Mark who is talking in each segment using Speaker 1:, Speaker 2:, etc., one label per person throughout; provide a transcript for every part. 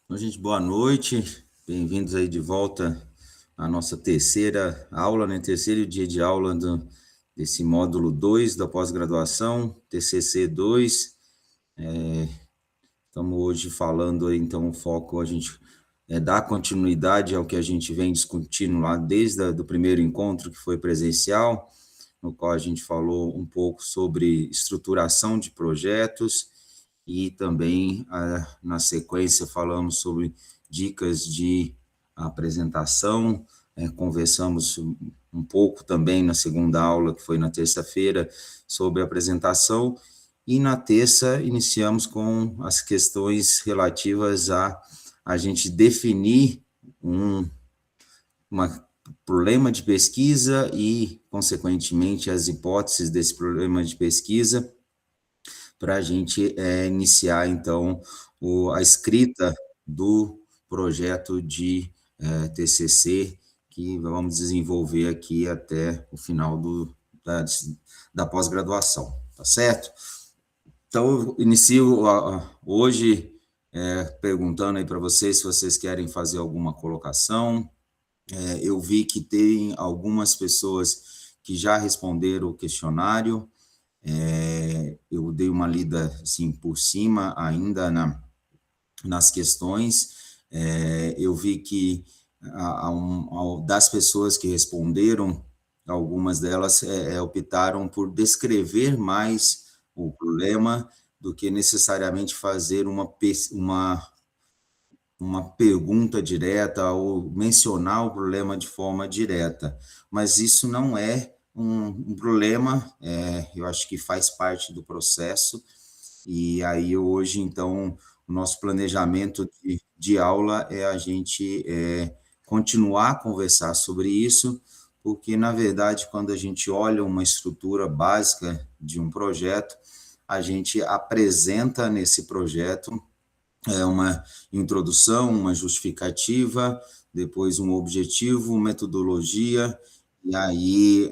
Speaker 1: Então, gente, boa noite. Bem-vindos aí de volta à nossa terceira aula, né? Terceiro dia de aula desse módulo 2 da pós-graduação, TCC 2. Estamos hoje falando aí, então, o foco a gente dar continuidade ao que a gente vem discutindo lá desde o primeiro encontro, que foi presencial, no qual a gente falou um pouco sobre estruturação de projetos e também, na sequência, falamos sobre dicas de apresentação, conversamos um pouco também na segunda aula, que foi na terça-feira, sobre apresentação, e na terça iniciamos com as questões relativas a gente definir um problema de pesquisa e, consequentemente, as hipóteses desse problema de pesquisa, para a gente iniciar, então, a escrita do projeto de TCC, que vamos desenvolver aqui até o final da pós-graduação, tá certo? Então, eu inicio hoje perguntando aí para vocês se vocês querem fazer alguma colocação. Eu vi que tem algumas pessoas que já responderam o questionário. Eu dei uma lida assim por cima ainda nas questões. Eu vi que das pessoas que responderam, algumas delas optaram por descrever mais o problema do que necessariamente fazer uma pergunta direta ou mencionar o problema de forma direta, mas isso não é um problema, eu acho que faz parte do processo, e aí hoje, então, o nosso planejamento de aula é a gente continuar a conversar sobre isso, porque, na verdade, quando a gente olha uma estrutura básica de um projeto, a gente apresenta nesse projeto uma introdução, uma justificativa, depois um objetivo, metodologia, e aí,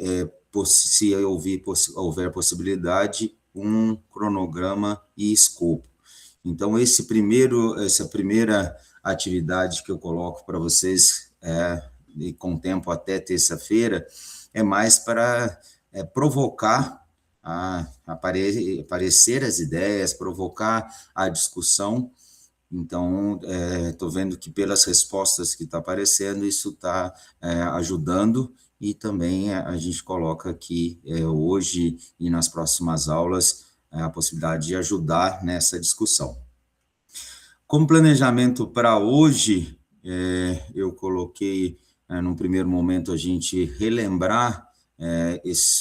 Speaker 1: se houver possibilidade, um cronograma e escopo. Então, essa primeira atividade que eu coloco para vocês, e com tempo até terça-feira, é mais para provocar aparecer as ideias, provocar a discussão. Então, estou vendo que pelas respostas que está aparecendo, isso está ajudando, e também a gente coloca aqui hoje e nas próximas aulas a possibilidade de ajudar nessa discussão. Como planejamento para hoje, eu coloquei, num primeiro momento, a gente relembrar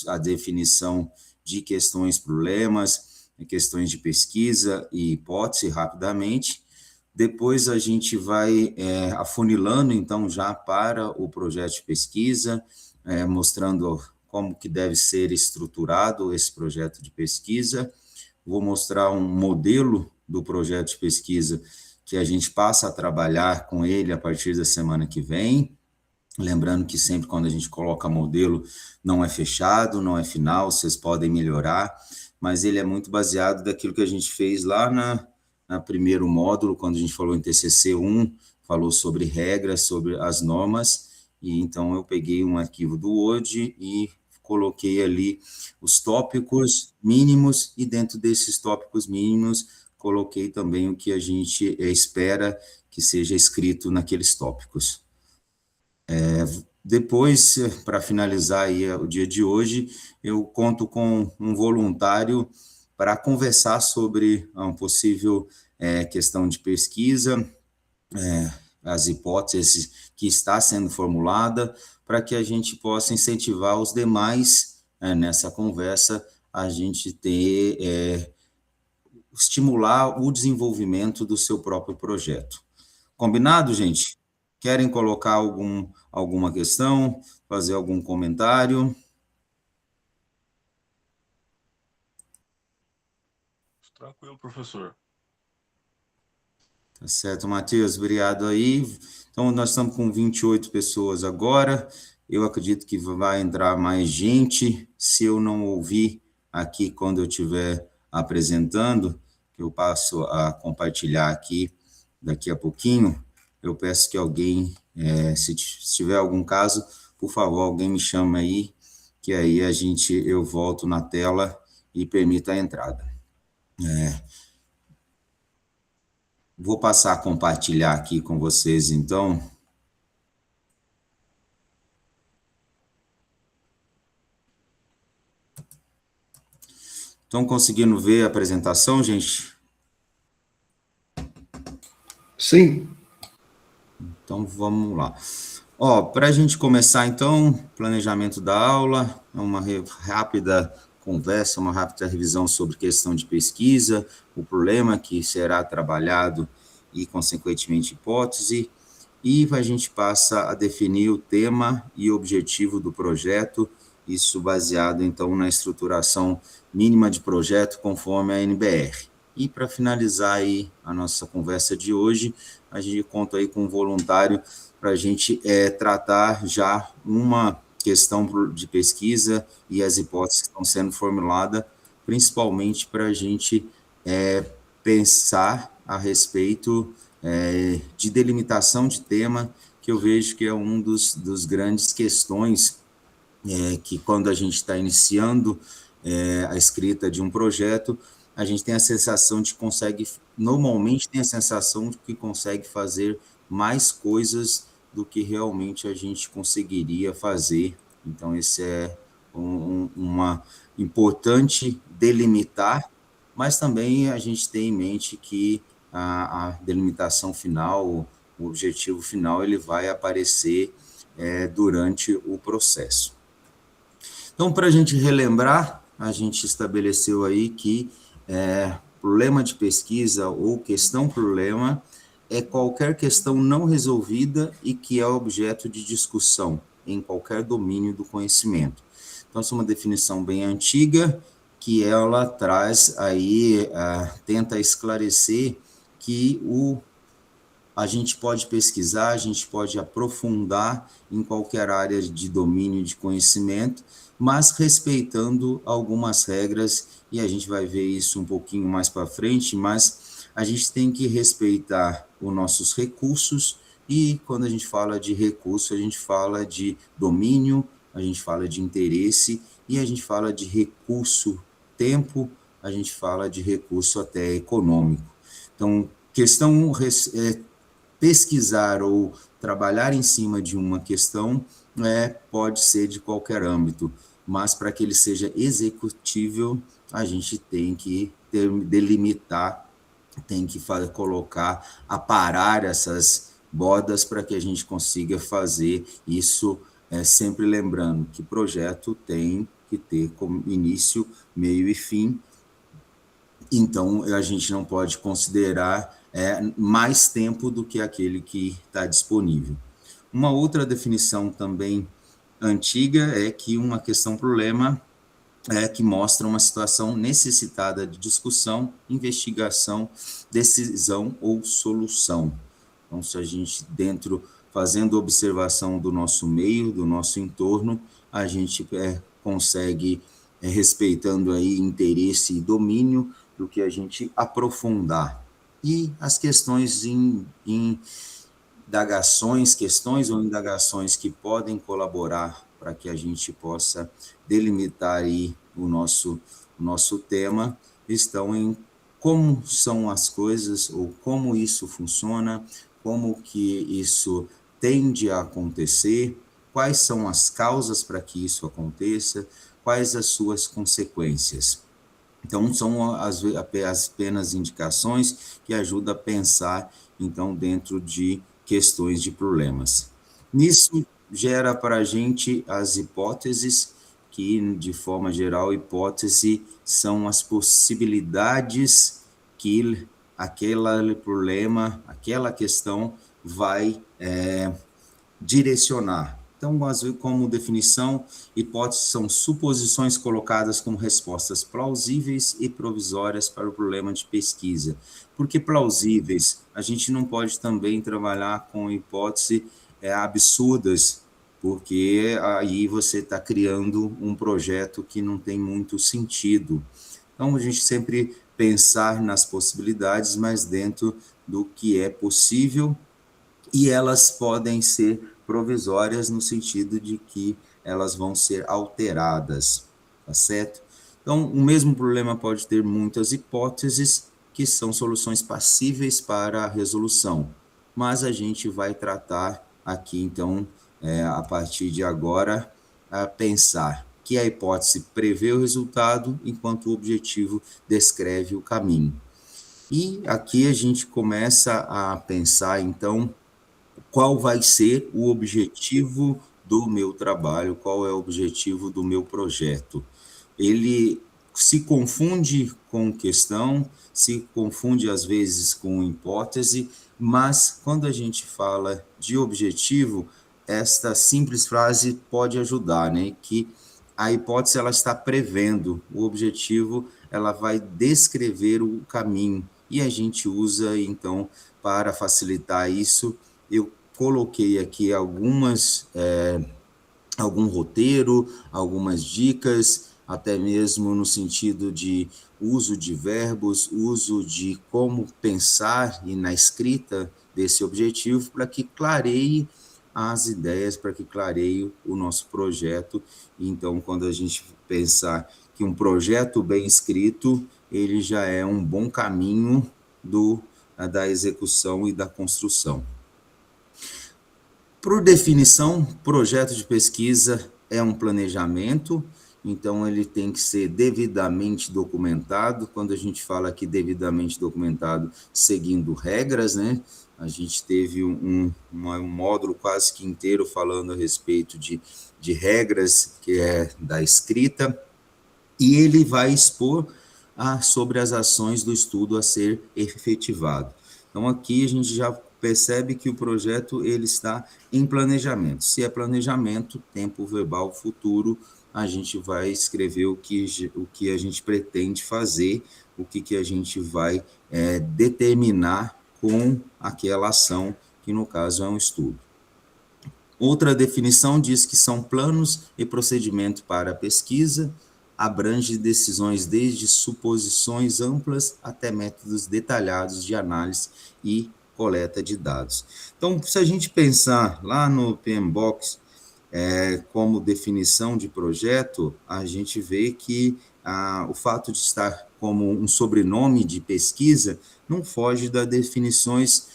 Speaker 1: a definição de questões, problemas, questões de pesquisa e hipótese rapidamente. Depois a gente vai afunilando, então, já para o projeto de pesquisa, mostrando como que deve ser estruturado esse projeto de pesquisa. Vou mostrar um modelo do projeto de pesquisa que a gente passa a trabalhar com ele a partir da semana que vem. Lembrando que sempre quando a gente coloca modelo, não é fechado, não é final, vocês podem melhorar, mas ele é muito baseado daquilo que a gente fez lá na primeiro módulo, quando a gente falou em TCC 1, falou sobre regras, sobre as normas, e então eu peguei um arquivo do Word e coloquei ali os tópicos mínimos, e dentro desses tópicos mínimos, coloquei também o que a gente espera que seja escrito naqueles tópicos. Depois, para finalizar aí o dia de hoje, eu conto com um voluntário para conversar sobre uma possível questão de pesquisa, as hipóteses que está sendo formulada, para que a gente possa incentivar os demais nessa conversa, a gente estimular o desenvolvimento do seu próprio projeto. Combinado, gente? Querem colocar alguma questão, fazer algum comentário?
Speaker 2: Tranquilo, professor.
Speaker 1: Tá certo, Matheus, obrigado aí. Então, nós estamos com 28 pessoas agora. Eu acredito que vai entrar mais gente. Se eu não ouvir aqui quando eu estiver apresentando, eu passo a compartilhar aqui daqui a pouquinho, eu peço que alguém, se tiver algum caso, por favor, alguém me chama aí, que aí eu volto na tela e permito a entrada. Vou passar a compartilhar aqui com vocês, então. Estão conseguindo ver a apresentação, gente?
Speaker 3: Sim.
Speaker 1: Então, vamos lá. Para a gente começar, então, planejamento da aula, uma rápida conversa, uma rápida revisão sobre questão de pesquisa, o problema que será trabalhado e, consequentemente, hipótese, e a gente passa a definir o tema e objetivo do projeto, isso baseado, então, na estruturação mínima de projeto conforme a NBR. E, para finalizar aí a nossa conversa de hoje, a gente conta aí com um voluntário para a gente tratar já uma questão de pesquisa e as hipóteses que estão sendo formuladas, principalmente para a gente pensar a respeito de delimitação de tema, que eu vejo que é um dos grandes questões que quando a gente está iniciando a escrita de um projeto, a gente tem a sensação de normalmente tem a sensação de que consegue fazer mais coisas do que realmente a gente conseguiria fazer. Então, esse é uma importante delimitar, mas também a gente tem em mente que a delimitação final, o objetivo final, ele vai aparecer durante o processo. Então, para a gente relembrar, a gente estabeleceu aí que problema de pesquisa ou questão-problema é qualquer questão não resolvida e que é objeto de discussão em qualquer domínio do conhecimento. Então, essa é uma definição bem antiga, que ela traz aí, tenta esclarecer que a gente pode pesquisar, a gente pode aprofundar em qualquer área de domínio de conhecimento, mas respeitando algumas regras, e a gente vai ver isso um pouquinho mais para frente, mas a gente tem que respeitar os nossos recursos, e quando a gente fala de recurso, a gente fala de domínio, a gente fala de interesse, e a gente fala de recurso tempo, a gente fala de recurso até econômico. Então, questão pesquisar ou trabalhar em cima de uma questão pode ser de qualquer âmbito, mas para que ele seja executível, a gente tem que delimitar, tem que colocar, aparar essas bordas para que a gente consiga fazer isso, sempre lembrando que projeto tem que ter como início, meio e fim. Então, a gente não pode considerar mais tempo do que aquele que está disponível. Uma outra definição também antiga é que uma questão-problema que mostra uma situação necessitada de discussão, investigação, decisão ou solução. Então, se a gente fazendo observação do nosso meio, do nosso entorno, a gente consegue, respeitando aí interesse e domínio, do que a gente aprofundar. E as questões questões ou indagações que podem colaborar para que a gente possa delimitar aí o nosso tema, estão em como são as coisas, ou como isso funciona, como que isso tende a acontecer, quais são as causas para que isso aconteça, quais as suas consequências. Então, são apenas indicações que ajudam a pensar, então, dentro de questões de problemas. Nisso, gera para a gente as hipóteses, que, de forma geral, hipótese são as possibilidades que aquele problema, aquela questão vai direcionar. Então, como definição, hipóteses são suposições colocadas como respostas plausíveis e provisórias para o problema de pesquisa. Por que plausíveis? A gente não pode também trabalhar com hipóteses absurdas, porque aí você está criando um projeto que não tem muito sentido. Então, a gente sempre pensar nas possibilidades, mas dentro do que é possível, e elas podem ser provisórias no sentido de que elas vão ser alteradas, tá certo? Então, o mesmo problema pode ter muitas hipóteses que são soluções passíveis para a resolução, mas a gente vai tratar aqui, então, a partir de agora, a pensar que a hipótese prevê o resultado, enquanto o objetivo descreve o caminho. E aqui a gente começa a pensar, então, qual vai ser o objetivo do meu trabalho, qual é o objetivo do meu projeto. Ele se confunde com questão, se confunde às vezes com hipótese, mas quando a gente fala de objetivo, esta simples frase pode ajudar, né? Que a hipótese ela está prevendo, o objetivo ela vai descrever o caminho, e a gente usa, então, para facilitar isso, eu coloquei aqui algum roteiro, algumas dicas, até mesmo no sentido de uso de verbos, uso de como pensar e na escrita desse objetivo, para que clareie as ideias, para que clareie o nosso projeto. Então, quando a gente pensar que um projeto bem escrito, ele já é um bom caminho da execução e da construção. Por definição, projeto de pesquisa é um planejamento, então ele tem que ser devidamente documentado. Quando a gente fala aqui devidamente documentado, seguindo regras, né? A gente teve um módulo quase que inteiro falando a respeito de regras, que é da escrita, e ele vai expor sobre as ações do estudo a ser efetivado. Então, aqui a gente já percebe que o projeto ele está em planejamento. Se é planejamento, tempo verbal futuro, a gente vai escrever o que a gente pretende fazer, o que a gente vai determinar com aquela ação, que no caso é um estudo. Outra definição diz que são planos e procedimento para a pesquisa, abrange decisões desde suposições amplas até métodos detalhados de análise e coleta de dados. Então, se a gente pensar lá no PMBOK como definição de projeto, a gente vê que o fato de estar como um sobrenome de pesquisa não foge das definições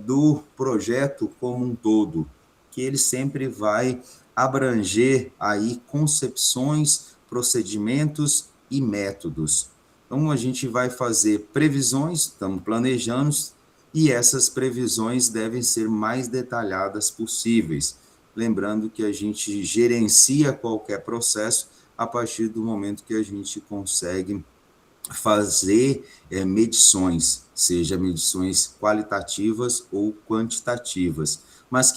Speaker 1: do projeto como um todo, que ele sempre vai abranger aí concepções, procedimentos e métodos. Então, a gente vai fazer previsões, estamos planejando, e essas previsões devem ser mais detalhadas possíveis. Lembrando que a gente gerencia qualquer processo a partir do momento que a gente consegue fazer medições, seja medições qualitativas ou quantitativas, mas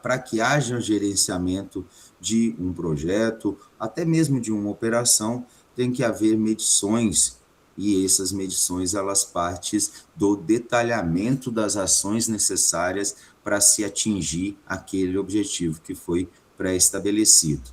Speaker 1: para que haja gerenciamento de um projeto, até mesmo de uma operação, tem que haver medições, e essas medições elas partem do detalhamento das ações necessárias para se atingir aquele objetivo que foi pré-estabelecido.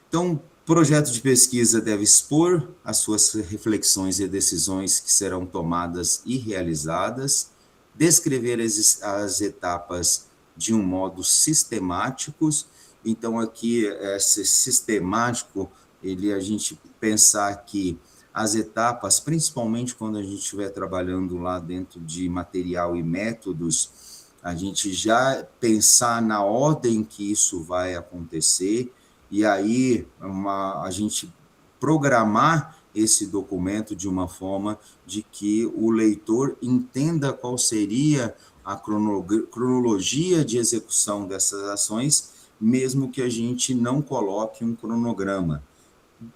Speaker 1: Então, projeto de pesquisa deve expor as suas reflexões e decisões que serão tomadas e realizadas, descrever as etapas de um modo sistemáticos. Então, aqui, esse sistemático, a gente pensar que as etapas, principalmente quando a gente estiver trabalhando lá dentro de material e métodos, a gente já pensar na ordem que isso vai acontecer, e aí a gente programar esse documento de uma forma de que o leitor entenda qual seria a cronologia de execução dessas ações, mesmo que a gente não coloque um cronograma.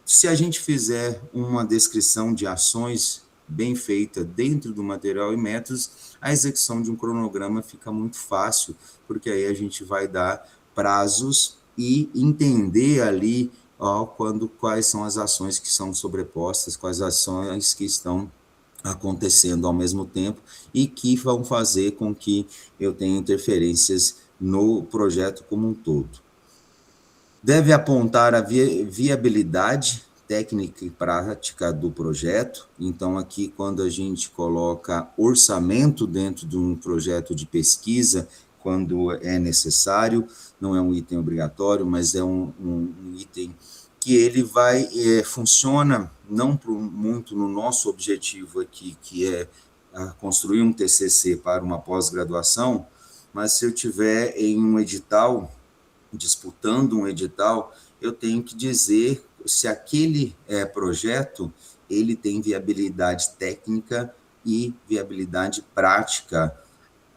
Speaker 1: Se a gente fizer uma descrição de ações bem feita dentro do material e métodos, a execução de um cronograma fica muito fácil, porque aí a gente vai dar prazos e entender ali quais são as ações que são sobrepostas, quais ações que estão acontecendo ao mesmo tempo e que vão fazer com que eu tenha interferências no projeto como um todo. Deve apontar a viabilidade, técnica e prática do projeto. Então, aqui, quando a gente coloca orçamento dentro de um projeto de pesquisa, quando é necessário, não é um item obrigatório, mas é um item que ele vai, funciona não muito no nosso objetivo aqui, que é construir um TCC para uma pós-graduação, mas se eu tiver em um edital, disputando um edital, eu tenho que dizer se aquele projeto ele tem viabilidade técnica e viabilidade prática.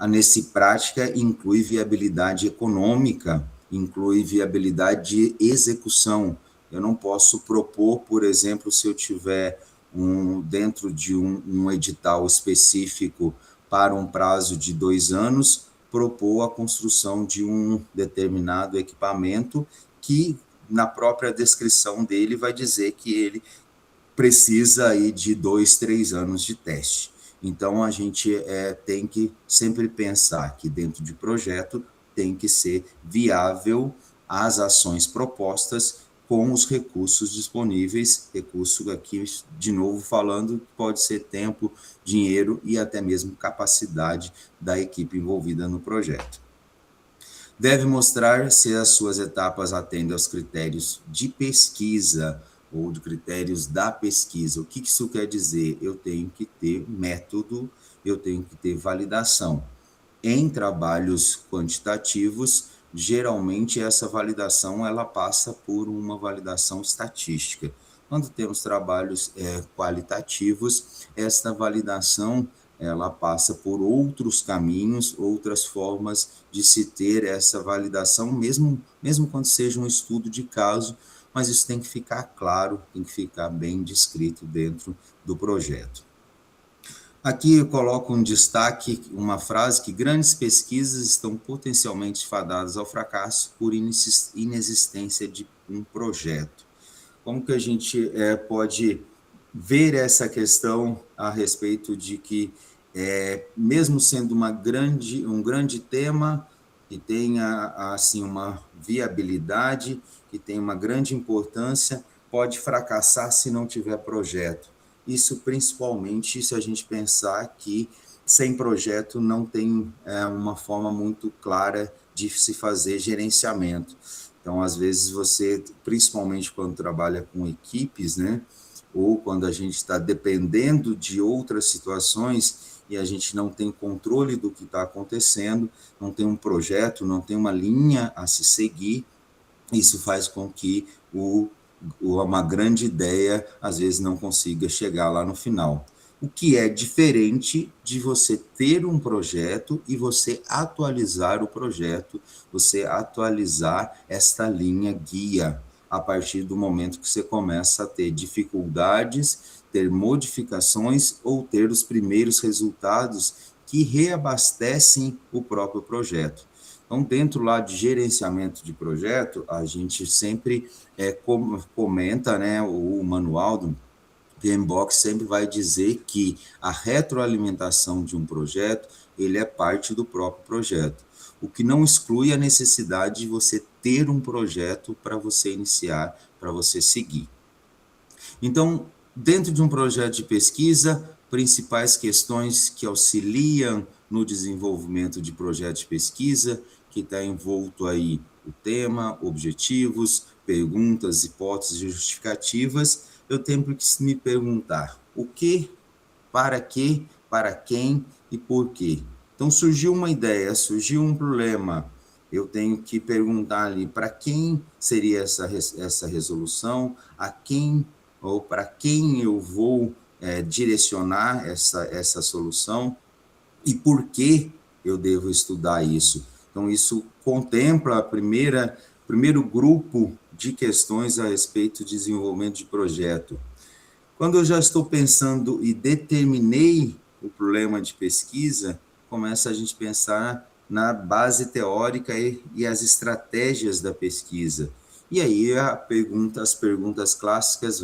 Speaker 1: Nesse prática inclui viabilidade econômica, inclui viabilidade de execução. Eu não posso propor, por exemplo, se eu tiver dentro de um edital específico para um prazo de 2 anos, propor a construção de um determinado equipamento que, na própria descrição dele, vai dizer que ele precisa aí de 2, 3 anos de teste. Então, a gente tem que sempre pensar que dentro de projeto tem que ser viável as ações propostas com os recursos disponíveis, recurso aqui, de novo falando, pode ser tempo, dinheiro e até mesmo capacidade da equipe envolvida no projeto. Deve mostrar se as suas etapas atendem aos critérios de pesquisa ou de critérios da pesquisa. O que isso quer dizer? Eu tenho que ter método, eu tenho que ter validação. Em trabalhos quantitativos, geralmente essa validação ela passa por uma validação estatística. Quando temos trabalhos qualitativos, esta validação ela passa por outros caminhos, outras formas de se ter essa validação, mesmo quando seja um estudo de caso, mas isso tem que ficar claro, tem que ficar bem descrito dentro do projeto. Aqui eu coloco um destaque, uma frase que grandes pesquisas estão potencialmente fadadas ao fracasso por inexistência de um projeto. Como que a gente pode ver essa questão a respeito de que, mesmo sendo um grande tema, que tenha assim, uma viabilidade, que tenha uma grande importância, pode fracassar se não tiver projeto. Isso principalmente se a gente pensar que sem projeto não tem uma forma muito clara de se fazer gerenciamento. Então, às vezes, você, principalmente quando trabalha com equipes, né, ou quando a gente está dependendo de outras situações e a gente não tem controle do que está acontecendo, não tem um projeto, não tem uma linha a se seguir, isso faz com que uma grande ideia, às vezes, não consiga chegar lá no final. O que é diferente de você ter um projeto e você atualizar o projeto, você atualizar esta linha guia, a partir do momento que você começa a ter dificuldades, ter modificações ou ter os primeiros resultados que reabastecem o próprio projeto. Então, dentro lá de gerenciamento de projeto, a gente sempre comenta, né, o manual do PMBOK sempre vai dizer que a retroalimentação de um projeto, ele é parte do próprio projeto, o que não exclui a necessidade de você ter um projeto para você iniciar, para você seguir. Então, dentro de um projeto de pesquisa, principais questões que auxiliam no desenvolvimento de projeto de pesquisa, que está envolto aí o tema, objetivos, perguntas, hipóteses e justificativas, eu tenho que me perguntar o que, para quem e por quê. Então, surgiu uma ideia, surgiu um problema, eu tenho que perguntar ali para quem seria essa resolução, a quem ou para quem eu vou direcionar essa solução e por que eu devo estudar isso. Então, isso contempla primeiro grupo de questões a respeito de desenvolvimento de projeto. Quando eu já estou pensando e determinei o problema de pesquisa, começa a gente pensar na base teórica e as estratégias da pesquisa. E aí as perguntas clássicas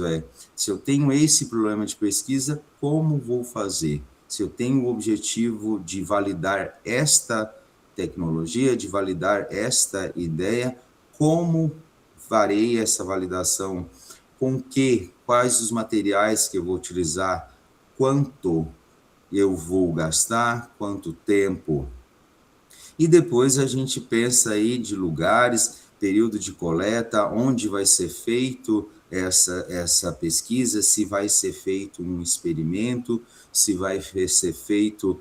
Speaker 1: se eu tenho esse problema de pesquisa, como vou fazer? Se eu tenho o objetivo de validar esta tecnologia, de validar esta ideia, como farei essa validação? quais os materiais que eu vou utilizar, quanto eu vou gastar, quanto tempo. E depois a gente pensa aí de lugares, período de coleta, onde vai ser feito essa pesquisa, se vai ser feito um experimento, se vai ser feito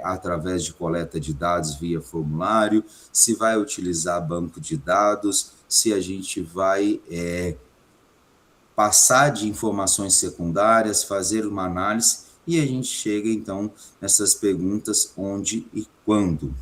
Speaker 1: através de coleta de dados via formulário, se vai utilizar banco de dados, se a gente vai passar de informações secundárias, fazer uma análise, e a gente chega, então, nessas perguntas onde e quando.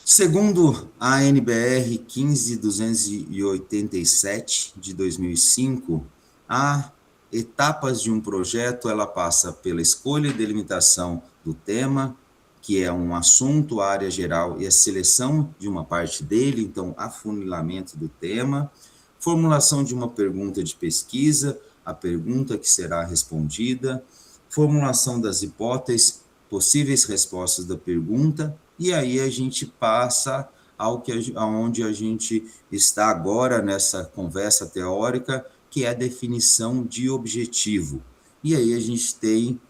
Speaker 1: Segundo a NBR 15287 de 2005, a etapas de um projeto, ela passa pela escolha e delimitação do tema, que é um assunto, área geral, e a seleção de uma parte dele, então, afunilamento do tema, formulação de uma pergunta de pesquisa, a pergunta que será respondida, formulação das hipóteses, possíveis respostas da pergunta, e aí a gente passa aonde a gente está agora nessa conversa teórica, que é a definição de objetivo. E aí a gente tem,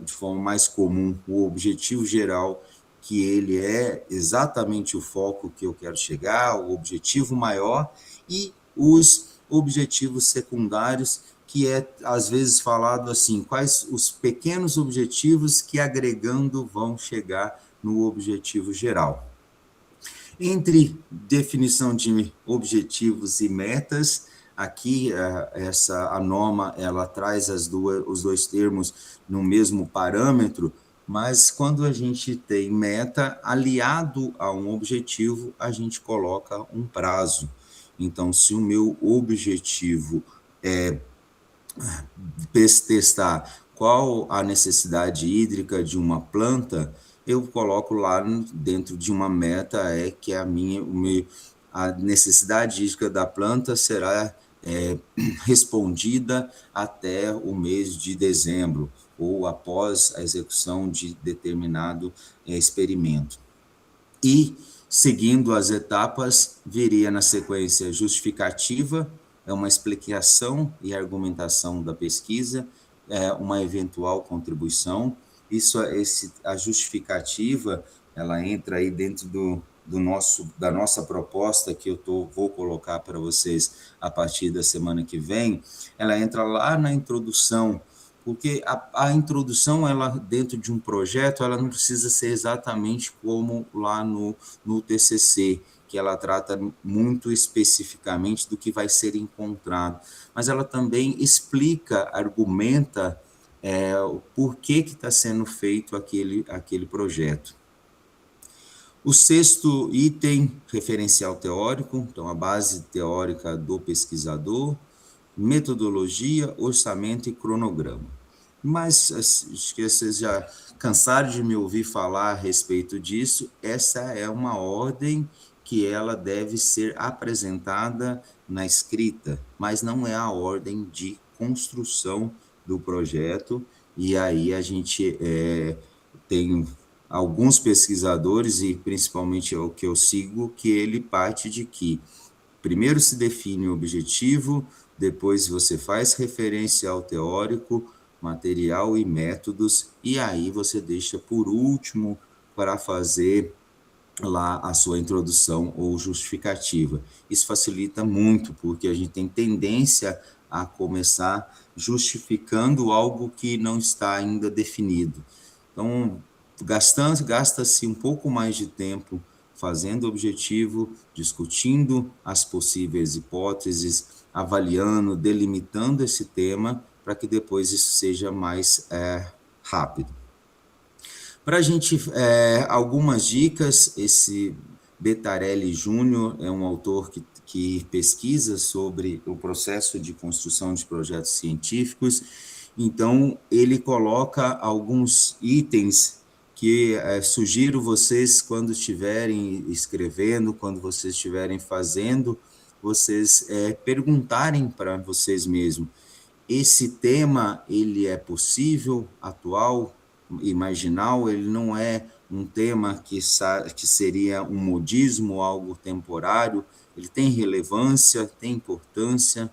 Speaker 1: de forma mais comum, o objetivo geral, que ele é exatamente o foco que eu quero chegar, o objetivo maior, e os objetivos secundários, que é, às vezes, falado assim, quais os pequenos objetivos que, agregando, vão chegar no objetivo geral. Entre definição de objetivos e metas, aqui a norma ela traz os dois termos no mesmo parâmetro, mas quando a gente tem meta aliado a um objetivo, a gente coloca um prazo. Então, se o meu objetivo é testar qual a necessidade hídrica de uma planta, eu coloco lá dentro de uma meta, que a a necessidade hídrica da planta será respondida até o mês de dezembro, ou após a execução de determinado experimento. E, seguindo as etapas, viria na sequência justificativa, é uma explicação e argumentação da pesquisa, uma eventual contribuição. A justificativa, ela entra aí dentro da nossa proposta, que vou colocar para vocês a partir da semana que vem. Ela entra lá na introdução, porque a introdução, ela dentro de um projeto, ela não precisa ser exatamente como lá no TCC, que ela trata muito especificamente do que vai ser encontrado, mas ela também explica, argumenta o porquê que está sendo feito aquele projeto. O sexto item, referencial teórico, então a base teórica do pesquisador, metodologia, orçamento e cronograma. Mas acho que vocês já cansaram de me ouvir falar a respeito disso, essa é uma ordem que ela deve ser apresentada na escrita, mas não é a ordem de construção do projeto, e aí a gente tem alguns pesquisadores, e principalmente o que eu sigo, que ele parte de que primeiro se define o objetivo, depois você faz referência ao teórico, material e métodos, e aí você deixa por último para fazer lá a sua introdução ou justificativa. Isso facilita muito, porque a gente tem tendência a começar justificando algo que não está ainda definido. Então, gasta-se um pouco mais de tempo fazendo o objetivo, discutindo as possíveis hipóteses, avaliando, delimitando esse tema, para que depois isso seja mais rápido. Para a gente, algumas dicas, esse Betarelli Júnior é um autor que pesquisa sobre o processo de construção de projetos científicos, então ele coloca alguns itens que sugiro vocês, quando estiverem escrevendo, quando vocês estiverem fazendo, vocês perguntarem para vocês mesmos, esse tema, ele é possível, atual, e marginal, ele não é um tema que seria um modismo, algo temporário, ele tem relevância, tem importância,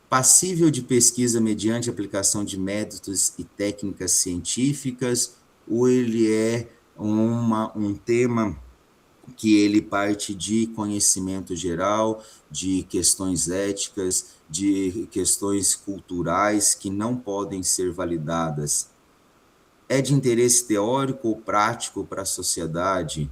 Speaker 1: passível de pesquisa mediante aplicação de métodos e técnicas científicas, ou ele é um tema que ele parte de conhecimento geral, de questões éticas, de questões culturais que não podem ser validadas. É de interesse teórico ou prático para a sociedade?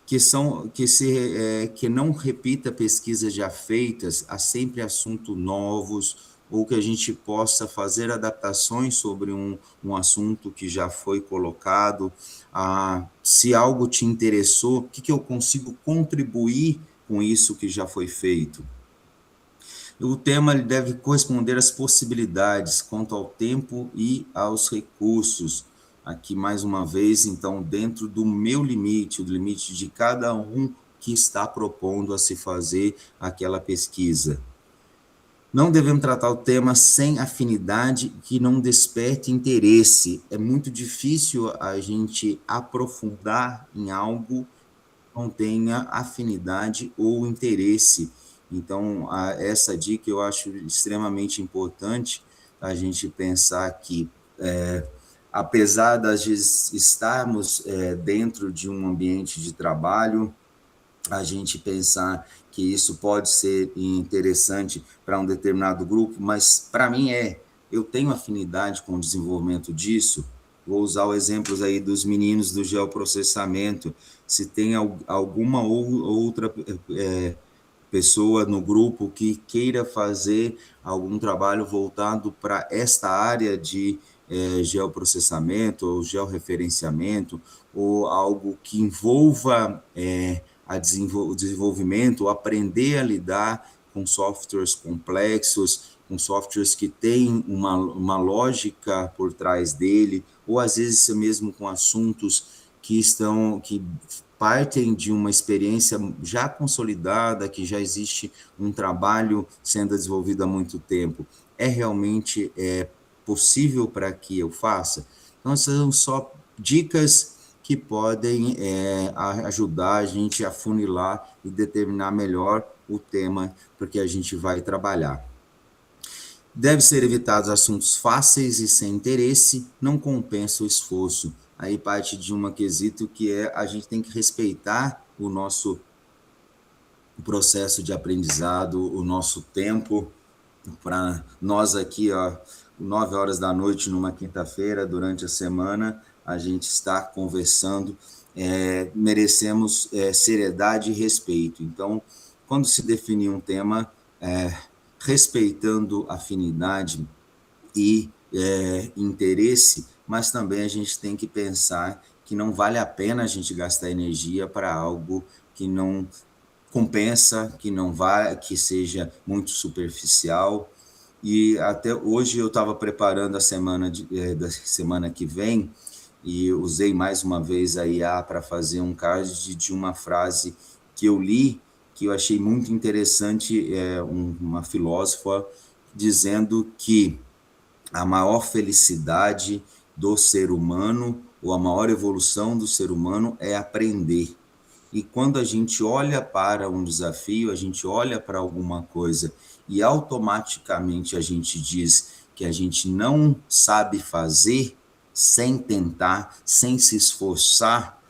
Speaker 1: Que não repita pesquisas já feitas, há sempre assuntos novos, ou que a gente possa fazer adaptações sobre um assunto que já foi colocado. Se algo te interessou, o que eu consigo contribuir com isso que já foi feito? O tema ele deve corresponder às possibilidades quanto ao tempo e aos recursos. Aqui, mais uma vez, então, dentro do meu limite, o limite de cada um que está propondo a se fazer aquela pesquisa. Não devemos tratar o tema sem afinidade que não desperte interesse. É muito difícil a gente aprofundar em algo que não tenha afinidade ou interesse. Então, essa dica eu acho extremamente importante a gente pensar que, apesar de estarmos dentro de um ambiente de trabalho, a gente pensar que isso pode ser interessante para um determinado grupo, mas para mim eu tenho afinidade com o desenvolvimento disso. Vou usar os exemplos aí dos meninos do geoprocessamento. Se tem alguma outra pessoa no grupo que queira fazer algum trabalho voltado para esta área de geoprocessamento ou georreferenciamento, ou algo que envolva o desenvolvimento, aprender a lidar com softwares complexos, com softwares que têm uma lógica por trás dele, ou às vezes mesmo com assuntos que partem de uma experiência já consolidada, que já existe um trabalho sendo desenvolvido há muito tempo. É realmente possível para que eu faça? Então, essas são só dicas que podem ajudar a gente a funilar e determinar melhor o tema porque a gente vai trabalhar. Deve ser evitados assuntos fáceis e sem interesse, não compensa o esforço. Aí parte de um quesito que a gente tem que respeitar o nosso processo de aprendizado, o nosso tempo. Para nós aqui, 9 horas da noite, numa quinta-feira, durante a semana, a gente está conversando, merecemos seriedade e respeito. Então, quando se definir um tema, respeitando afinidade e interesse, mas também a gente tem que pensar que não vale a pena a gente gastar energia para algo que não compensa, que seja muito superficial. E até hoje eu estava preparando a semana da semana que vem e usei mais uma vez a IA para fazer um card de uma frase que eu li, que eu achei muito interessante, uma filósofa dizendo que a maior felicidade do ser humano, ou a maior evolução do ser humano é aprender. E quando a gente olha para um desafio, a gente olha para alguma coisa e automaticamente a gente diz que a gente não sabe fazer sem tentar, sem se esforçar,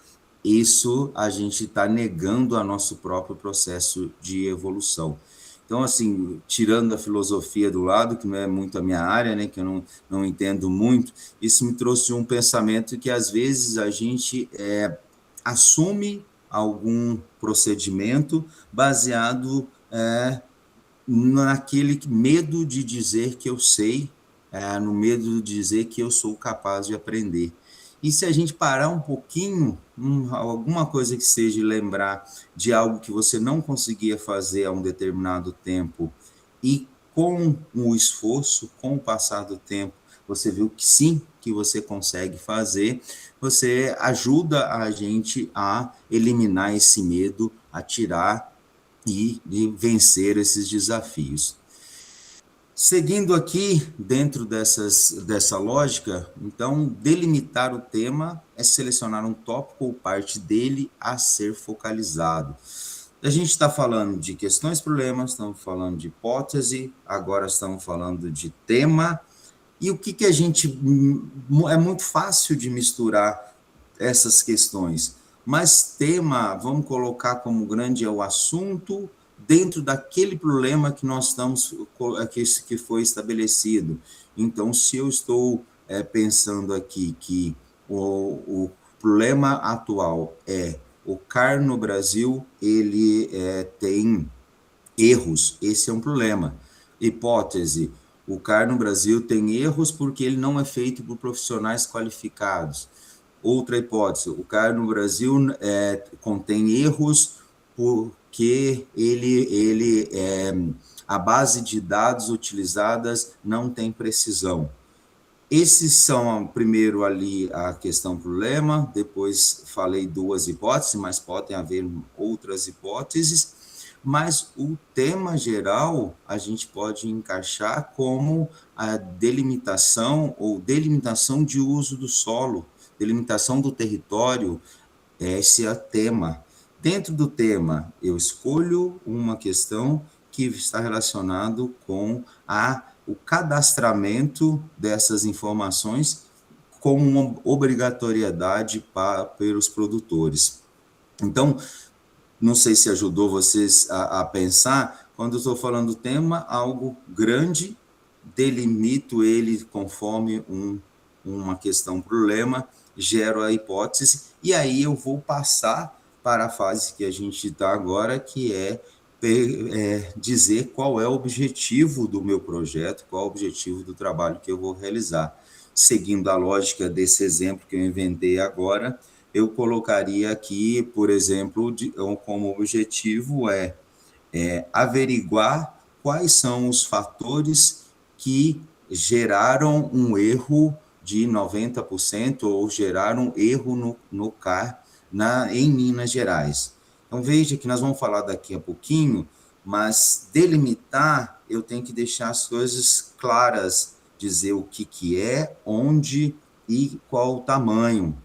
Speaker 1: isso a gente está negando a nosso próprio processo de evolução. Então, assim, tirando a filosofia do lado, que não é muito a minha área, né, que eu não entendo muito, isso me trouxe um pensamento que, às vezes, a gente assume algum procedimento baseado naquele medo de dizer que eu sei, no medo de dizer que eu sou capaz de aprender. E se a gente parar um pouquinho, alguma coisa que seja lembrar de algo que você não conseguia fazer a um determinado tempo e com o esforço, com o passar do tempo, você viu que sim, que você consegue fazer, você ajuda a gente a eliminar esse medo, a tirar e vencer esses desafios. Seguindo aqui, dentro dessa lógica, então, delimitar o tema é selecionar um tópico ou parte dele a ser focalizado. A gente está falando de questões, problemas, estamos falando de hipótese, agora estamos falando de tema. E o que a gente... É muito fácil de misturar essas questões, mas tema, vamos colocar como grande é o assunto dentro daquele problema que nós estamos, que foi estabelecido. Então, se eu estou pensando aqui que o problema atual é o CAR no Brasil, ele tem erros, esse é um problema. Hipótese, o CAR no Brasil tem erros porque ele não é feito por profissionais qualificados. Outra hipótese, o CAR no Brasil contém erros porque a base de dados utilizadas não tem precisão. Esses são, primeiro ali, a questão problema, depois falei duas hipóteses, mas podem haver outras hipóteses, mas o tema geral a gente pode encaixar como a delimitação ou delimitação de uso do solo, delimitação do território, esse é o tema. Dentro do tema, eu escolho uma questão que está relacionado com o cadastramento dessas informações como uma obrigatoriedade pelos produtores. Então, não sei se ajudou vocês a pensar, quando eu estou falando do tema, algo grande, delimito ele conforme uma questão problema, gero a hipótese, e aí eu vou passar para a fase que a gente está agora, que é dizer qual é o objetivo do meu projeto, qual é o objetivo do trabalho que eu vou realizar. Seguindo a lógica desse exemplo que eu inventei agora, eu colocaria aqui, por exemplo, como objetivo averiguar quais são os fatores que geraram um erro de 90% ou geraram erro no CAR em Minas Gerais. Então, veja que nós vamos falar daqui a pouquinho, mas delimitar, eu tenho que deixar as coisas claras, dizer o que é, onde e qual o tamanho.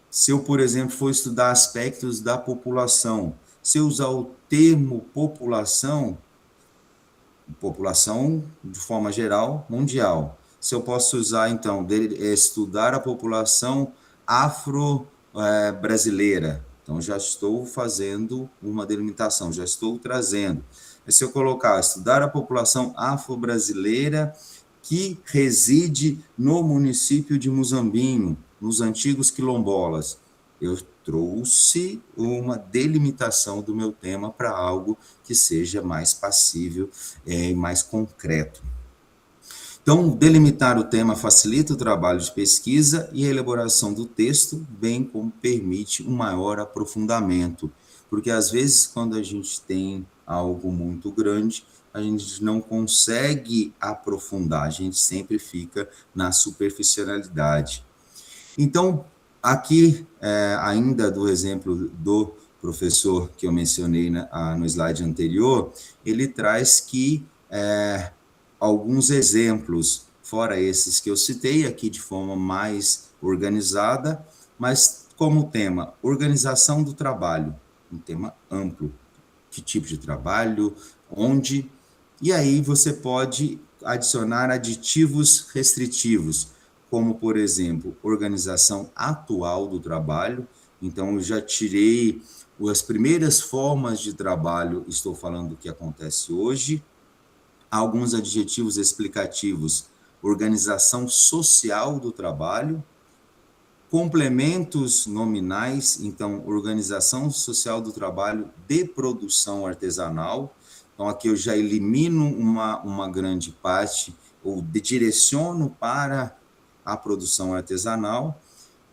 Speaker 1: Se eu, por exemplo, for estudar aspectos da população, se eu usar o termo população de forma geral, mundial. Se eu posso usar, então, estudar a população afro-brasileira, então já estou fazendo uma delimitação, já estou trazendo. Mas se eu colocar estudar a população afro-brasileira que reside no município de Muzambinho, nos antigos quilombolas, eu trouxe uma delimitação do meu tema para algo que seja mais passível e mais concreto. Então, delimitar o tema facilita o trabalho de pesquisa e a elaboração do texto, bem como permite um maior aprofundamento, porque às vezes quando a gente tem algo muito grande, a gente não consegue aprofundar, a gente sempre fica na superficialidade. Então, aqui, ainda do exemplo do professor que eu mencionei no slide anterior, ele traz que alguns exemplos, fora esses que eu citei aqui de forma mais organizada, mas como tema, organização do trabalho, um tema amplo. Que tipo de trabalho, onde, e aí você pode adicionar aditivos restritivos, como, por exemplo, organização atual do trabalho. Então, eu já tirei as primeiras formas de trabalho, estou falando do que acontece hoje. Alguns adjetivos explicativos, organização social do trabalho, complementos nominais, então, organização social do trabalho de produção artesanal. Então, aqui eu já elimino uma grande parte, ou direciono para a produção artesanal,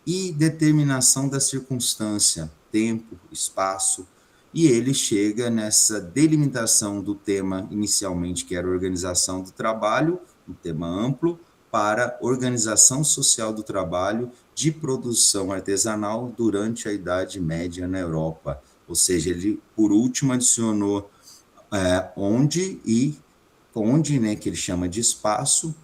Speaker 1: e determinação da circunstância, tempo, espaço, e ele chega nessa delimitação do tema inicialmente, que era organização do trabalho, um tema amplo, para organização social do trabalho de produção artesanal durante a Idade Média na Europa. Ou seja, ele, por último, adicionou onde, né, que ele chama de espaço,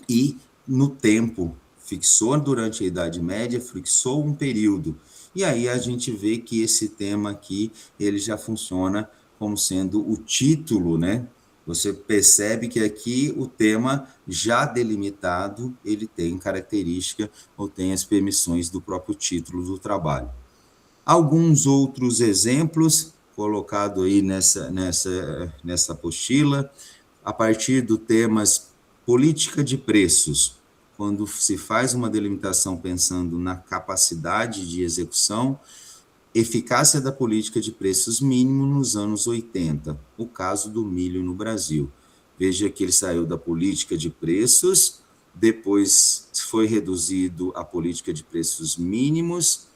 Speaker 1: e no tempo, fixou durante a Idade Média, fixou um período. E aí a gente vê que esse tema aqui, ele já funciona como sendo o título, né? Você percebe que aqui o tema já delimitado, ele tem característica ou tem as permissões do próprio título do trabalho. Alguns outros exemplos colocados aí nessa apostila, a partir do temas política de preços, quando se faz uma delimitação pensando na capacidade de execução, eficácia da política de preços mínimos nos anos 80, o caso do milho no Brasil. Veja que ele saiu da política de preços, depois foi reduzido a política de preços mínimos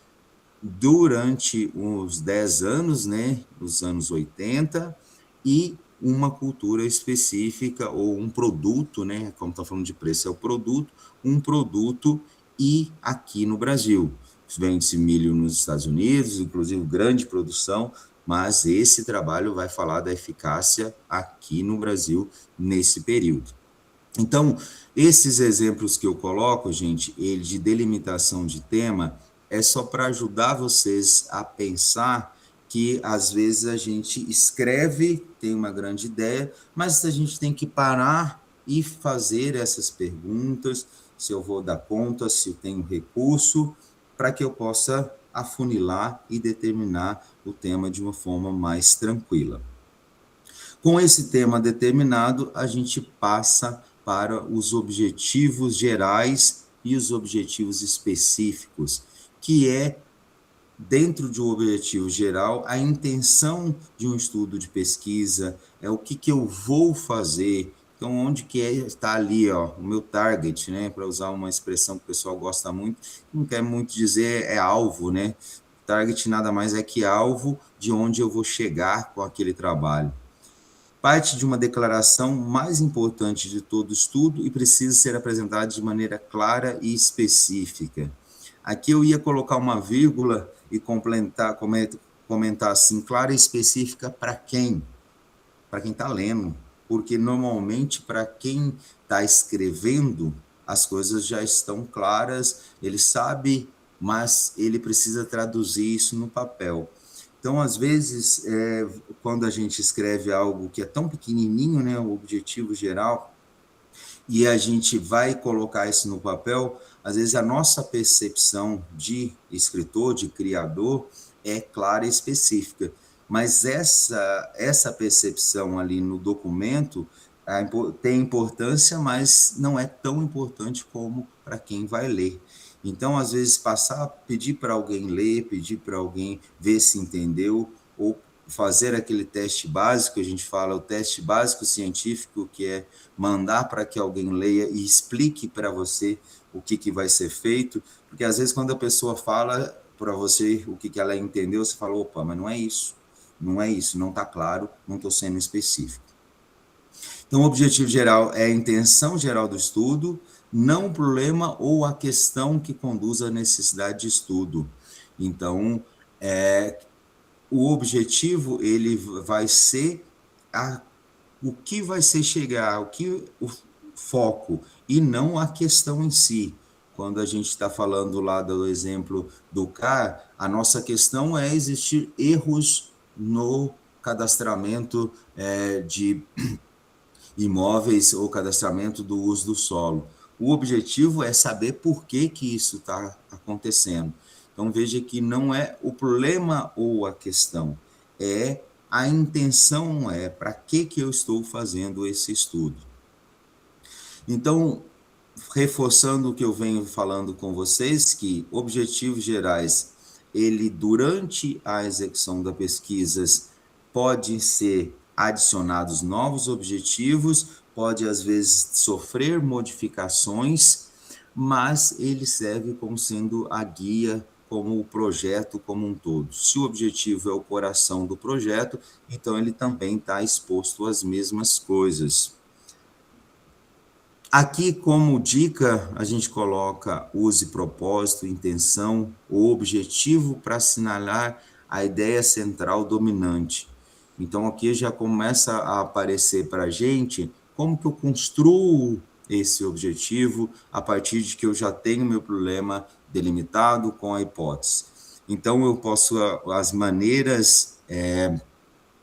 Speaker 1: durante uns 10 anos, né, os anos 80, e uma cultura específica ou um produto, né, como está falando de preço, é o produto, um produto e aqui no Brasil. Vende-se milho nos Estados Unidos, inclusive grande produção, mas esse trabalho vai falar da eficácia aqui no Brasil nesse período. Então, esses exemplos que eu coloco, gente, ele de delimitação de tema, é só para ajudar vocês a pensar que às vezes a gente escreve, tem uma grande ideia, mas a gente tem que parar e fazer essas perguntas, se eu vou dar conta, se eu tenho recurso, para que eu possa afunilar e determinar o tema de uma forma mais tranquila. Com esse tema determinado, a gente passa para os objetivos gerais e os objetivos específicos, que é, dentro de um objetivo geral, a intenção de um estudo de pesquisa, é o que eu vou fazer. Então, onde que está ali, ó, o meu target, né? Para usar uma expressão que o pessoal gosta muito, não quer muito dizer é alvo, né? Target nada mais é que alvo de onde eu vou chegar com aquele trabalho. Parte de uma declaração mais importante de todo estudo e precisa ser apresentada de maneira clara e específica. Aqui eu ia colocar uma vírgula e comentar assim, clara e específica para quem? Para quem está lendo, porque normalmente para quem está escrevendo, as coisas já estão claras, ele sabe, mas ele precisa traduzir isso no papel. Então, às vezes, quando a gente escreve algo que é tão pequenininho, né, o objetivo geral, e a gente vai colocar isso no papel, às vezes a nossa percepção de escritor, de criador, é clara e específica. Mas essa percepção ali no documento tem importância, mas não é tão importante como para quem vai ler. Então, às vezes, pedir para alguém ler, pedir para alguém ver se entendeu, ou fazer aquele teste básico, a gente fala o teste básico científico, que é mandar para que alguém leia e explique para você o que vai ser feito, porque às vezes quando a pessoa fala para você o que ela entendeu, você fala, opa, mas não é isso, não está claro, não estou sendo específico. Então, o objetivo geral é a intenção geral do estudo, não o problema ou a questão que conduz à necessidade de estudo. Então, o objetivo ele vai ser o que vai ser chegar, o foco, e não a questão em si. Quando a gente está falando lá do exemplo do CAR, a nossa questão é existir erros no cadastramento de imóveis ou cadastramento do uso do solo. O objetivo é saber por que isso está acontecendo. Então, veja que não é o problema ou a questão, é a intenção, para que eu estou fazendo esse estudo. Então, reforçando o que eu venho falando com vocês, que objetivos gerais, ele durante a execução da pesquisas pode ser adicionados novos objetivos, pode às vezes sofrer modificações, mas ele serve como sendo a guia, como o projeto como um todo. Se o objetivo é o coração do projeto, então ele também está exposto às mesmas coisas. Aqui, como dica, a gente coloca use propósito, intenção, o objetivo para assinalar a ideia central dominante. Então, aqui já começa a aparecer para a gente como que eu construo esse objetivo a partir de que eu já tenho meu problema delimitado com a hipótese. Então, eu posso, as maneiras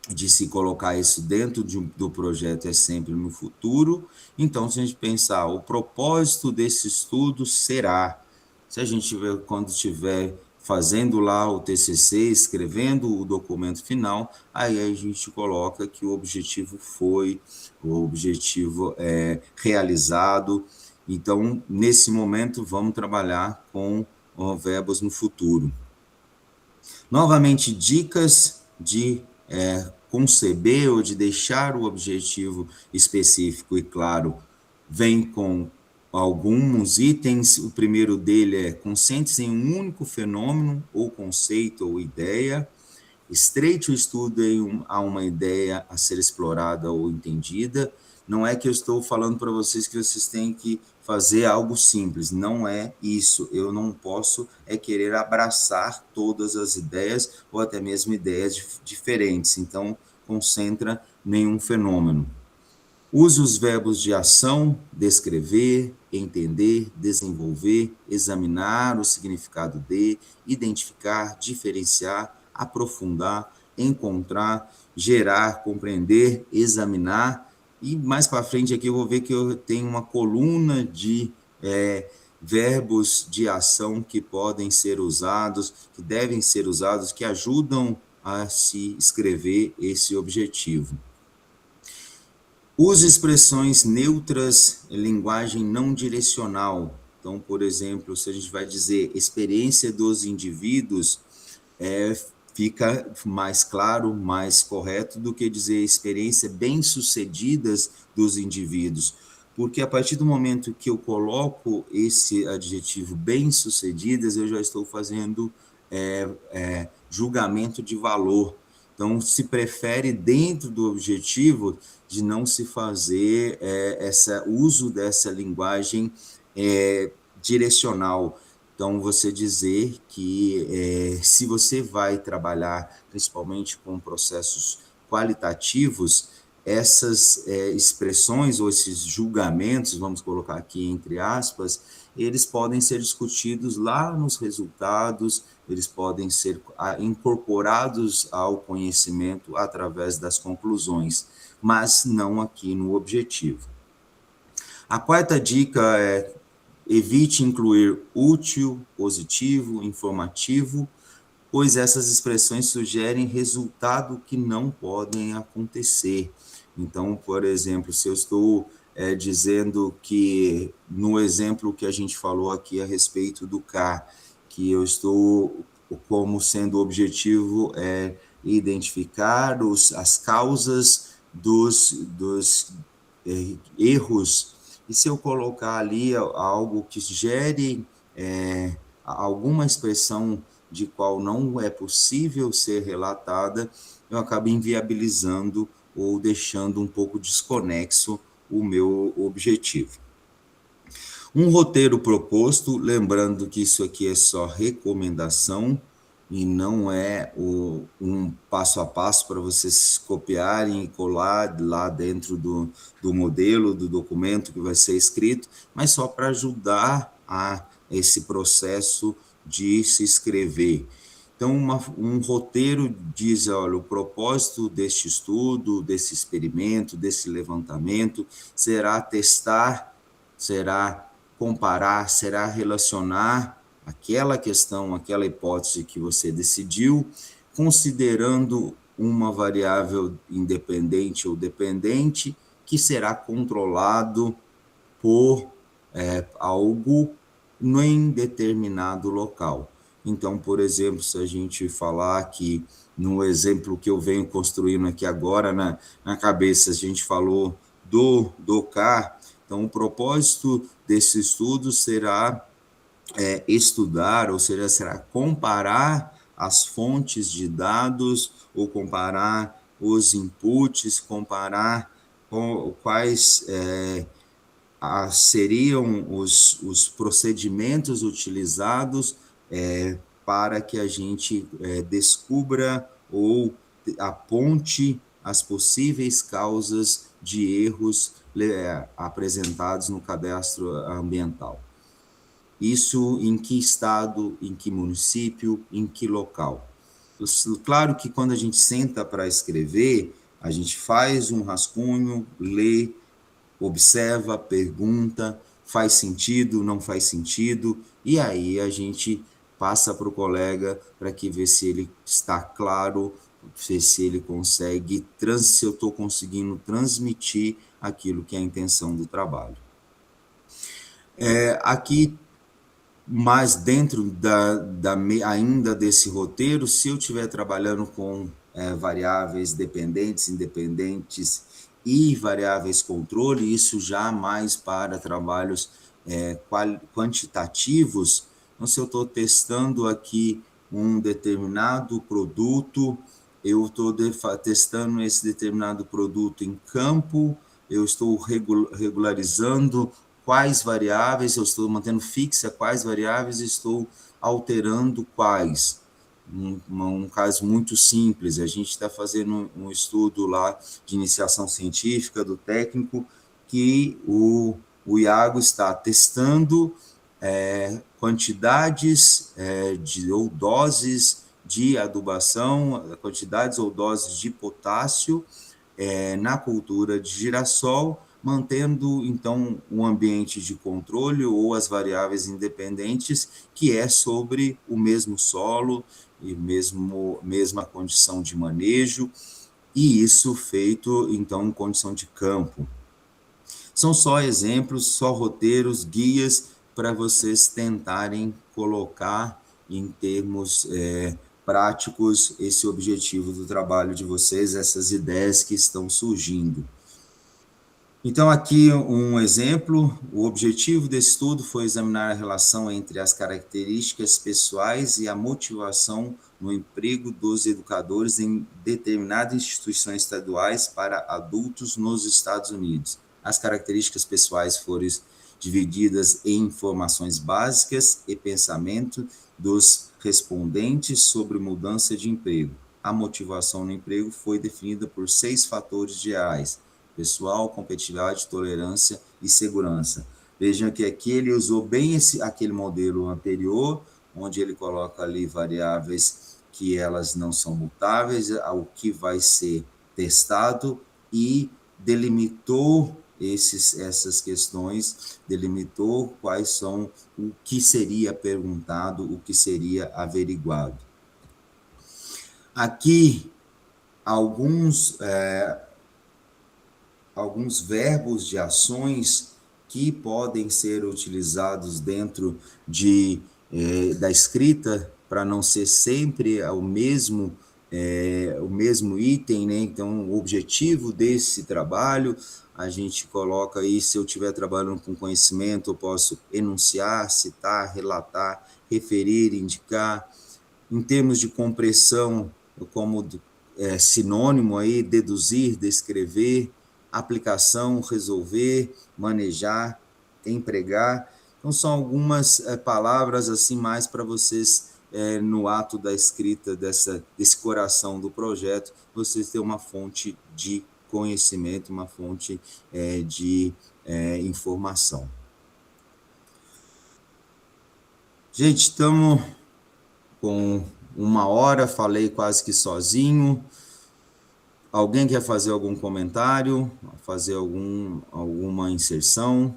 Speaker 1: de se colocar isso dentro do projeto é sempre no futuro. Então, se a gente pensar, o propósito desse estudo será, se a gente tiver, quando estiver fazendo lá o TCC, escrevendo o documento final, aí a gente coloca que o objetivo foi, o objetivo é realizado. Então, nesse momento, vamos trabalhar com verbos no futuro. Novamente, dicas de conceber ou de deixar o objetivo específico e claro, vem com alguns itens. O primeiro dele é: concentre-se em um único fenômeno, ou conceito, ou ideia. Estreite o estudo a uma ideia a ser explorada ou entendida. Não é que eu estou falando para vocês que vocês têm que fazer algo simples, não é isso. Eu não posso querer abraçar todas as ideias ou até mesmo ideias diferentes. Então, concentra em um fenômeno. Use os verbos de ação: descrever, entender, desenvolver, examinar o significado de, identificar, diferenciar, aprofundar, encontrar, gerar, compreender, examinar. E mais para frente aqui eu vou ver que eu tenho uma coluna de verbos de ação que podem ser usados, que devem ser usados, que ajudam a se escrever esse objetivo. Use expressões neutras, linguagem não direcional. Então, por exemplo, se a gente vai dizer experiência dos indivíduos, fica mais claro, mais correto do que dizer experiência bem-sucedidas dos indivíduos. Porque a partir do momento que eu coloco esse adjetivo bem-sucedidas, eu já estou fazendo julgamento de valor. Então, se prefere, dentro do objetivo, de não se fazer uso dessa linguagem direcional. Então, você dizer que se você vai trabalhar principalmente com processos qualitativos, essas expressões ou esses julgamentos, vamos colocar aqui entre aspas, eles podem ser discutidos lá nos resultados, eles podem ser incorporados ao conhecimento através das conclusões, mas não aqui no objetivo. A quarta dica é: evite incluir útil, positivo, informativo, pois essas expressões sugerem resultado que não podem acontecer. Então, por exemplo, se eu estou dizendo que, no exemplo que a gente falou aqui a respeito do K, que eu estou como sendo objetivo identificar as causas dos erros, e se eu colocar ali algo que gere alguma expressão de qual não é possível ser relatada, eu acabo inviabilizando ou deixando um pouco desconexo o meu objetivo. Um roteiro proposto, lembrando que isso aqui é só recomendação e não é um passo a passo para vocês copiarem e colar lá dentro do modelo, do documento que vai ser escrito, mas só para ajudar a esse processo de se escrever. Então, um roteiro diz: olha, o propósito deste estudo, desse experimento, desse levantamento, será testar, será comparar, será relacionar aquela questão, aquela hipótese que você decidiu, considerando uma variável independente ou dependente, que será controlado por algo em determinado local. Então, por exemplo, se a gente falar que, no exemplo que eu venho construindo aqui agora na cabeça, a gente falou do K, então o propósito desse estudo será estudar, ou seja, será comparar as fontes de dados, ou comparar os inputs, comparar quais seriam os procedimentos utilizados para que a gente descubra ou aponte as possíveis causas de erros apresentados no cadastro ambiental. Isso em que estado, em que município, em que local. Claro que quando a gente senta para escrever, a gente faz um rascunho, lê, observa, pergunta, faz sentido, não faz sentido, e aí a gente passa para o colega para que ver se ele está claro, ver se ele consegue, se eu estou conseguindo transmitir aquilo que é a intenção do trabalho. Aqui, mas dentro ainda desse roteiro, se eu estiver trabalhando com variáveis dependentes, independentes e variáveis controle, isso já mais para trabalhos quantitativos. Então, se eu estou testando aqui um determinado produto, eu estou testando esse determinado produto em campo, eu estou regularizando quais variáveis, eu estou mantendo fixa quais variáveis, estou alterando quais. Um caso muito simples, a gente está fazendo um estudo lá de iniciação científica do técnico, que o Iago está testando quantidades ou doses de adubação, quantidades ou doses de potássio na cultura de girassol, mantendo, então, um ambiente de controle ou as variáveis independentes, que é sobre o mesmo solo e mesma condição de manejo, e isso feito, então, em condição de campo. São só exemplos, só roteiros, guias, para vocês tentarem colocar em termos práticos esse objetivo do trabalho de vocês, essas ideias que estão surgindo. Então, aqui um exemplo, o objetivo desse estudo foi examinar a relação entre as características pessoais e a motivação no emprego dos educadores em determinadas instituições estaduais para adultos nos Estados Unidos. As características pessoais foram divididas em informações básicas e pensamento dos respondentes sobre mudança de emprego. A motivação no emprego foi definida por 6 fatores gerais: pessoal, competitividade, tolerância e segurança. Vejam que aqui ele usou bem aquele modelo anterior, onde ele coloca ali variáveis que elas não são mutáveis, ao que vai ser testado, e delimitou essas questões, delimitou quais são, o que seria perguntado, o que seria averiguado. Aqui, alguns verbos de ações que podem ser utilizados dentro da escrita, para não ser sempre o mesmo item, né? Então, o objetivo desse trabalho, a gente coloca aí, se eu estiver trabalhando com conhecimento, eu posso enunciar, citar, relatar, referir, indicar. Em termos de compressão, como sinônimo aí, deduzir, descrever, aplicação, resolver, manejar, empregar. Então, são algumas palavras assim mais para vocês, no ato da escrita desse coração do projeto, vocês terem uma fonte de conhecimento, uma fonte de informação. Gente, estamos com 1 hora, falei quase que sozinho. Alguém quer fazer algum comentário, fazer alguma inserção?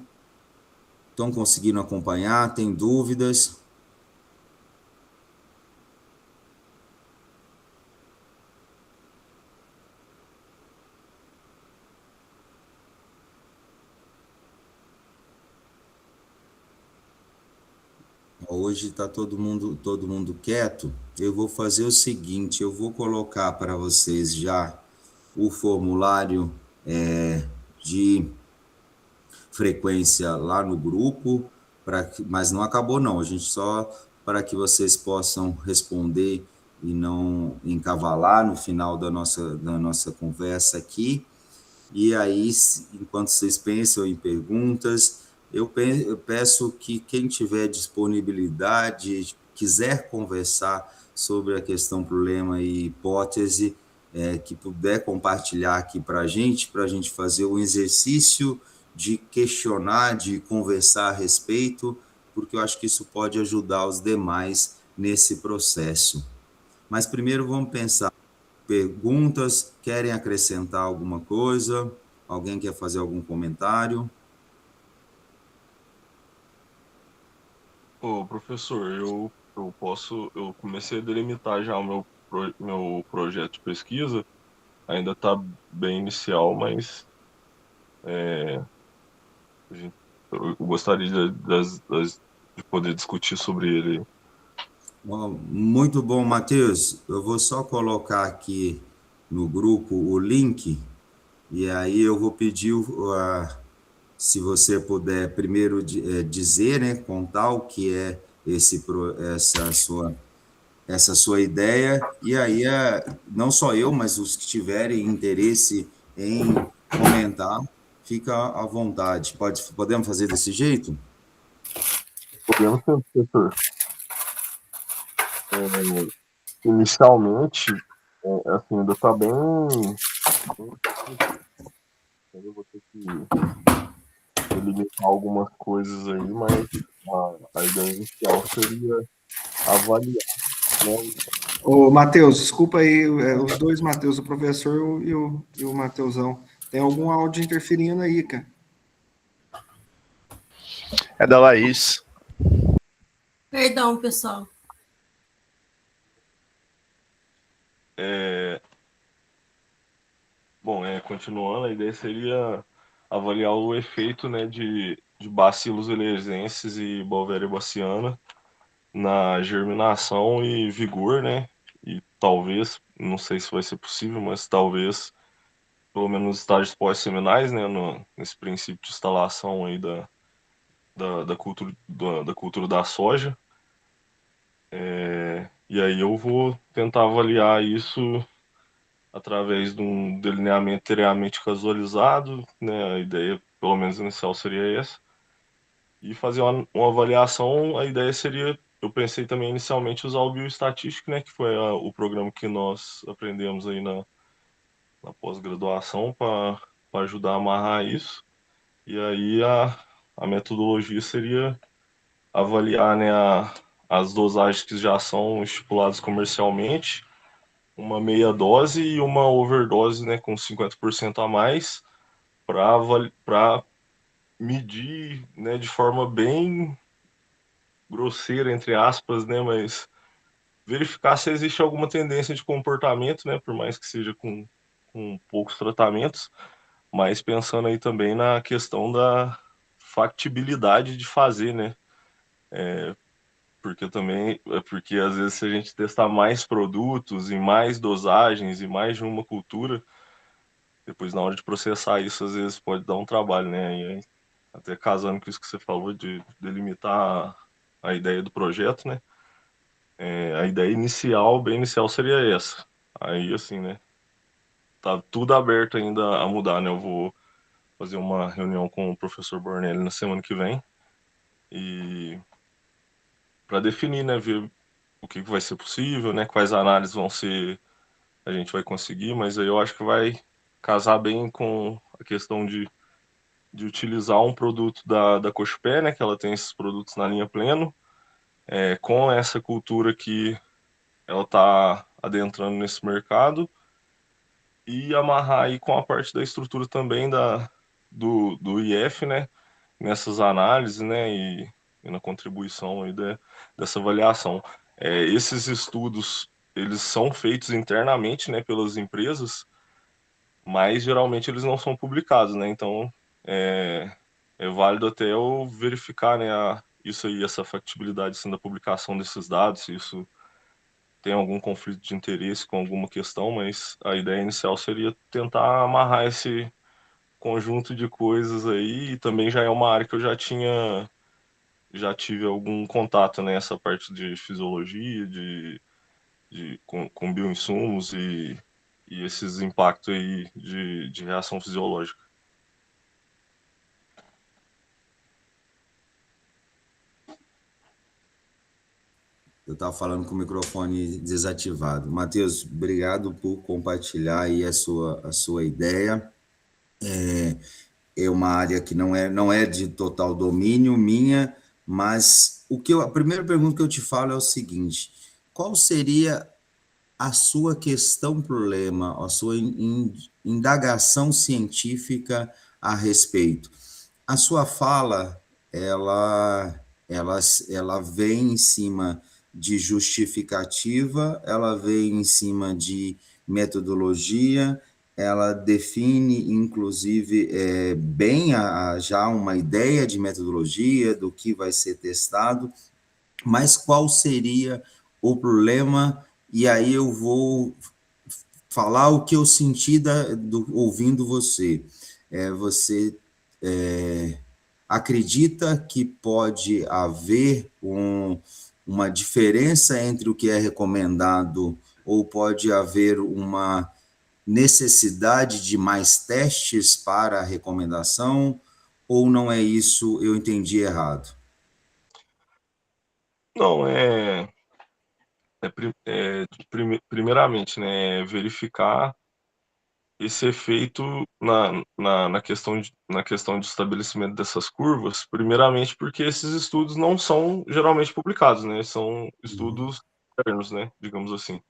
Speaker 1: Estão conseguindo acompanhar? Tem dúvidas? Hoje está todo mundo quieto. Eu vou fazer o seguinte, eu vou colocar para vocês já o formulário de frequência lá no grupo, mas não acabou não, a gente só para que vocês possam responder e não encavalar no final da nossa conversa aqui. E aí, enquanto vocês pensam em perguntas, eu peço que quem tiver disponibilidade, quiser conversar sobre a questão problema e hipótese, que puder compartilhar aqui para a gente fazer o exercício de questionar, de conversar a respeito, porque eu acho que isso pode ajudar os demais nesse processo. Mas primeiro vamos pensar, perguntas, querem acrescentar alguma coisa? Alguém quer fazer algum comentário?
Speaker 2: Ô, professor, eu comecei a delimitar já o meu projeto de pesquisa, ainda está bem inicial, mas é, eu gostaria de poder discutir sobre ele.
Speaker 1: Bom, muito bom, Matheus. Eu vou só colocar aqui no grupo o link, e aí eu vou pedir, se você puder primeiro dizer, né, contar o que é essa sua ideia, e aí não só eu, mas os que tiverem interesse em comentar, fica à vontade. Podemos fazer desse jeito?
Speaker 2: Podemos sim, professor. É, inicialmente, assim, ainda está eu vou ter que delimitar algumas coisas aí, mas a ideia inicial seria avaliar, né?
Speaker 3: Ô, Matheus, desculpa aí, os dois Matheus, o professor e o Matheusão. Tem algum áudio interferindo aí, cara?
Speaker 4: É da Laís.
Speaker 5: Perdão, pessoal.
Speaker 2: Bom, continuando, a ideia seria avaliar o efeito, né, de Bacillus eleusis e Beauveria baciana na germinação e vigor, né? E talvez, não sei se vai ser possível, mas talvez, pelo menos nos estágios pós-seminais, né, nesse princípio de instalação aí da cultura da soja. E aí eu vou tentar avaliar isso através de um delineamento teoricamente casualizado, né? A ideia, pelo menos inicial, seria essa. E fazer uma avaliação, a ideia seria, eu pensei também inicialmente usar o bioestatístico, né? Que foi o programa que nós aprendemos aí na pós-graduação para ajudar a amarrar isso. E aí a metodologia seria avaliar, né, as dosagens que já são estipuladas comercialmente, uma meia dose e uma overdose, né, com 50% a mais, para medir, né, de forma bem grosseira, entre aspas, né, mas verificar se existe alguma tendência de comportamento, né, por mais que seja com poucos tratamentos, mas pensando aí também na questão da factibilidade de fazer, né, porque às vezes se a gente testar mais produtos em mais dosagens e mais de uma cultura, depois na hora de processar isso às vezes pode dar um trabalho, né? E aí, até casando com isso que você falou de delimitar a ideia do projeto, né? A ideia inicial, bem inicial seria essa. Aí assim, né? Tá tudo aberto ainda a mudar, né? Eu vou fazer uma reunião com o professor Bornelli na semana que vem e para definir, né, ver o que vai ser possível, né, quais análises vão ser, a gente vai conseguir, mas aí eu acho que vai casar bem com a questão de utilizar um produto da Cochupé, né, que ela tem esses produtos na linha Pleno, com essa cultura que ela está adentrando nesse mercado e amarrar aí com a parte da estrutura também do IF, né, nessas análises, né, e na contribuição aí dessa avaliação. Esses estudos, eles são feitos internamente, né, pelas empresas, mas geralmente eles não são publicados, né, então é válido até eu verificar, né, isso aí, essa factibilidade assim, da publicação desses dados, se isso tem algum conflito de interesse com alguma questão, mas a ideia inicial seria tentar amarrar esse conjunto de coisas aí, e também já é uma área que eu já tive algum contato nessa parte de fisiologia, com bioinsumos e esses impactos aí de reação fisiológica.
Speaker 1: Eu estava falando com o microfone desativado. Matheus, obrigado por compartilhar aí a sua ideia. É uma área que não é de total domínio minha, Mas a primeira pergunta que eu te falo é o seguinte: qual seria a sua questão problema, a sua indagação científica a respeito? A sua fala, ela, ela vem em cima de justificativa, ela vem em cima de metodologia, ela define, inclusive, bem já uma ideia de metodologia, do que vai ser testado, mas qual seria o problema? E aí eu vou falar o que eu senti ouvindo você. Você acredita que pode haver uma diferença entre o que é recomendado, ou pode haver uma necessidade de mais testes para a recomendação, ou não é isso, eu entendi errado?
Speaker 2: Não, primeiramente, né, verificar esse efeito na questão de estabelecimento dessas curvas, primeiramente porque esses estudos não são geralmente publicados, né? São estudos internos, né? Digamos assim.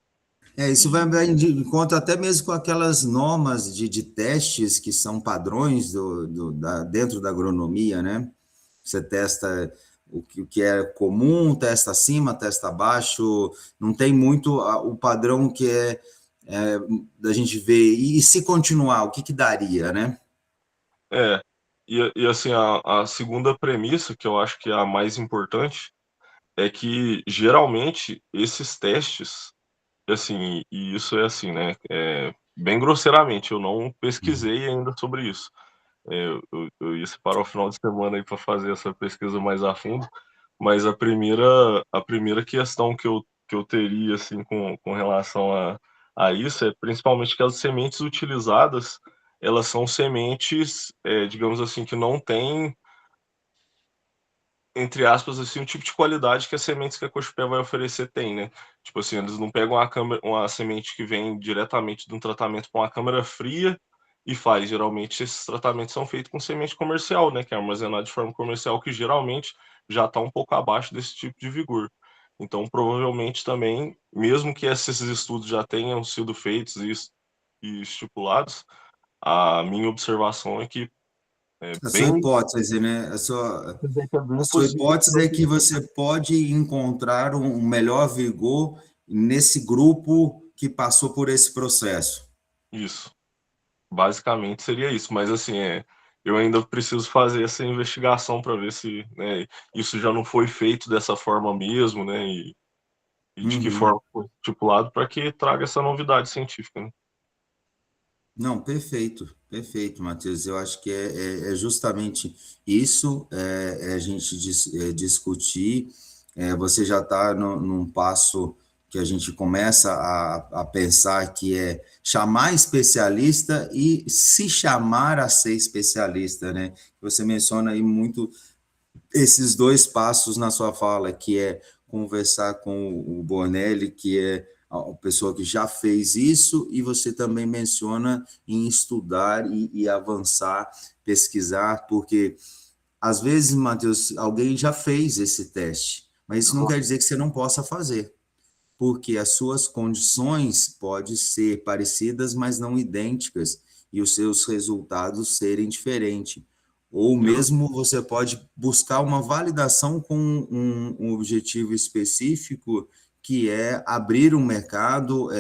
Speaker 1: Isso vai em conta até mesmo com aquelas normas de testes que são padrões dentro da agronomia, né? Você testa o que é comum, testa acima, testa abaixo, não tem muito o padrão que da gente ver. E se continuar, o que daria, né?
Speaker 2: E assim, a segunda premissa, que eu acho que é a mais importante, é que geralmente esses testes, assim, e isso é assim, né? Bem grosseiramente, eu não pesquisei ainda sobre isso. Eu ia separar o final de semana aí para fazer essa pesquisa mais a fundo, mas a primeira questão que eu teria assim com relação a isso é principalmente que as sementes utilizadas, elas são sementes, digamos assim, que não têm, entre aspas, assim, o tipo de qualidade que as sementes que a Cochupé vai oferecer tem, né? Tipo assim, eles não pegam uma semente que vem diretamente de um tratamento com uma câmara fria e faz. Geralmente esses tratamentos são feitos com semente comercial, né? Que é armazenado de forma comercial, que geralmente já está um pouco abaixo desse tipo de vigor. Então, provavelmente também, mesmo que esses estudos já tenham sido feitos e estipulados, a minha observação é que é
Speaker 1: A sua
Speaker 2: bem,
Speaker 1: hipótese, né?
Speaker 2: é
Speaker 1: A
Speaker 2: bem
Speaker 1: sua
Speaker 2: possível.
Speaker 1: hipótese é que você pode encontrar um melhor vigor nesse grupo que passou por esse processo.
Speaker 2: Isso. Basicamente seria isso, mas assim, eu ainda preciso fazer essa investigação para ver se, né, isso já não foi feito dessa forma mesmo, né, e de que
Speaker 1: Uhum.
Speaker 2: forma foi estipulado para que traga essa novidade científica, né?
Speaker 1: Não, perfeito, perfeito, Matheus. Eu acho que é justamente isso, a gente discutir. Você já está num passo que a gente começa a pensar, que é chamar especialista e se chamar a ser especialista, né? Você menciona aí muito esses dois passos na sua fala, que é conversar com o Bornelli, que é a pessoa que já fez isso, e você também menciona em estudar e avançar, pesquisar, porque às vezes, Matheus, alguém já fez esse teste, mas isso não quer dizer que você não possa fazer, porque as suas condições podem ser parecidas, mas não idênticas, e os seus resultados serem diferentes. Ou mesmo você pode buscar uma validação com um objetivo específico, que é abrir um mercado,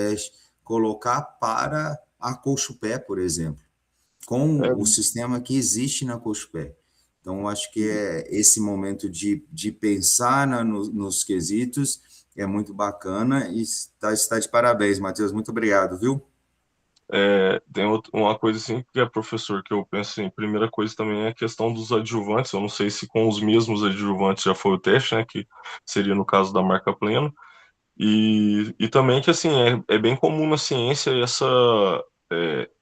Speaker 1: colocar para a Colchupé, por exemplo, com o sistema que existe na Colchupé. Então, acho que esse momento de pensar nos quesitos é muito bacana, e está de parabéns, Matheus. Muito obrigado, viu?
Speaker 2: Tem uma coisa assim que é, professor, que eu penso assim, primeira coisa também é a questão dos adjuvantes. Eu não sei se com os mesmos adjuvantes já foi o teste, né, que seria no caso da marca Pleno. E também que, assim, é bem comum na ciência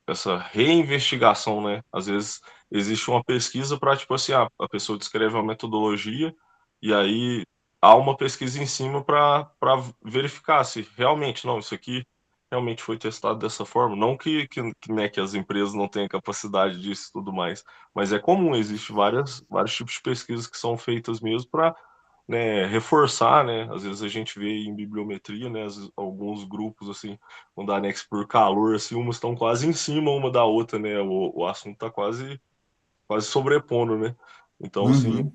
Speaker 2: essa reinvestigação, né? Às vezes existe uma pesquisa para, tipo assim, a pessoa descreve uma metodologia e aí há uma pesquisa em cima para verificar se realmente, não, isso aqui realmente foi testado dessa forma. Não né, que as empresas não tenham capacidade disso e tudo mais, mas é comum, existe vários tipos de pesquisas que são feitas mesmo para, né, reforçar, né? Às vezes a gente vê em bibliometria, né, alguns grupos assim, quando anexa por calor, assim, umas estão quase em cima uma da outra, né? O assunto está quase sobrepondo, né? Então, assim,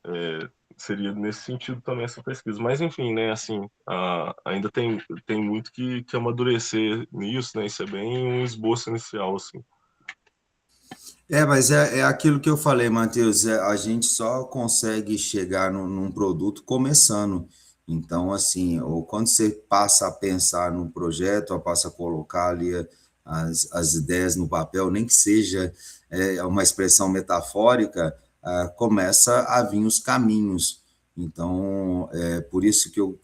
Speaker 1: Uhum.
Speaker 2: seria nesse sentido também essa pesquisa. Mas, enfim, né, assim, ainda tem muito que amadurecer nisso, né? Isso é bem um esboço inicial, assim.
Speaker 1: Mas é aquilo que eu falei, Matheus, a gente só consegue chegar num produto começando. Então, assim, ou quando você passa a pensar num projeto, ou passa a colocar ali as ideias no papel, nem que seja uma expressão metafórica, começa a vir os caminhos. Então, é por isso que eu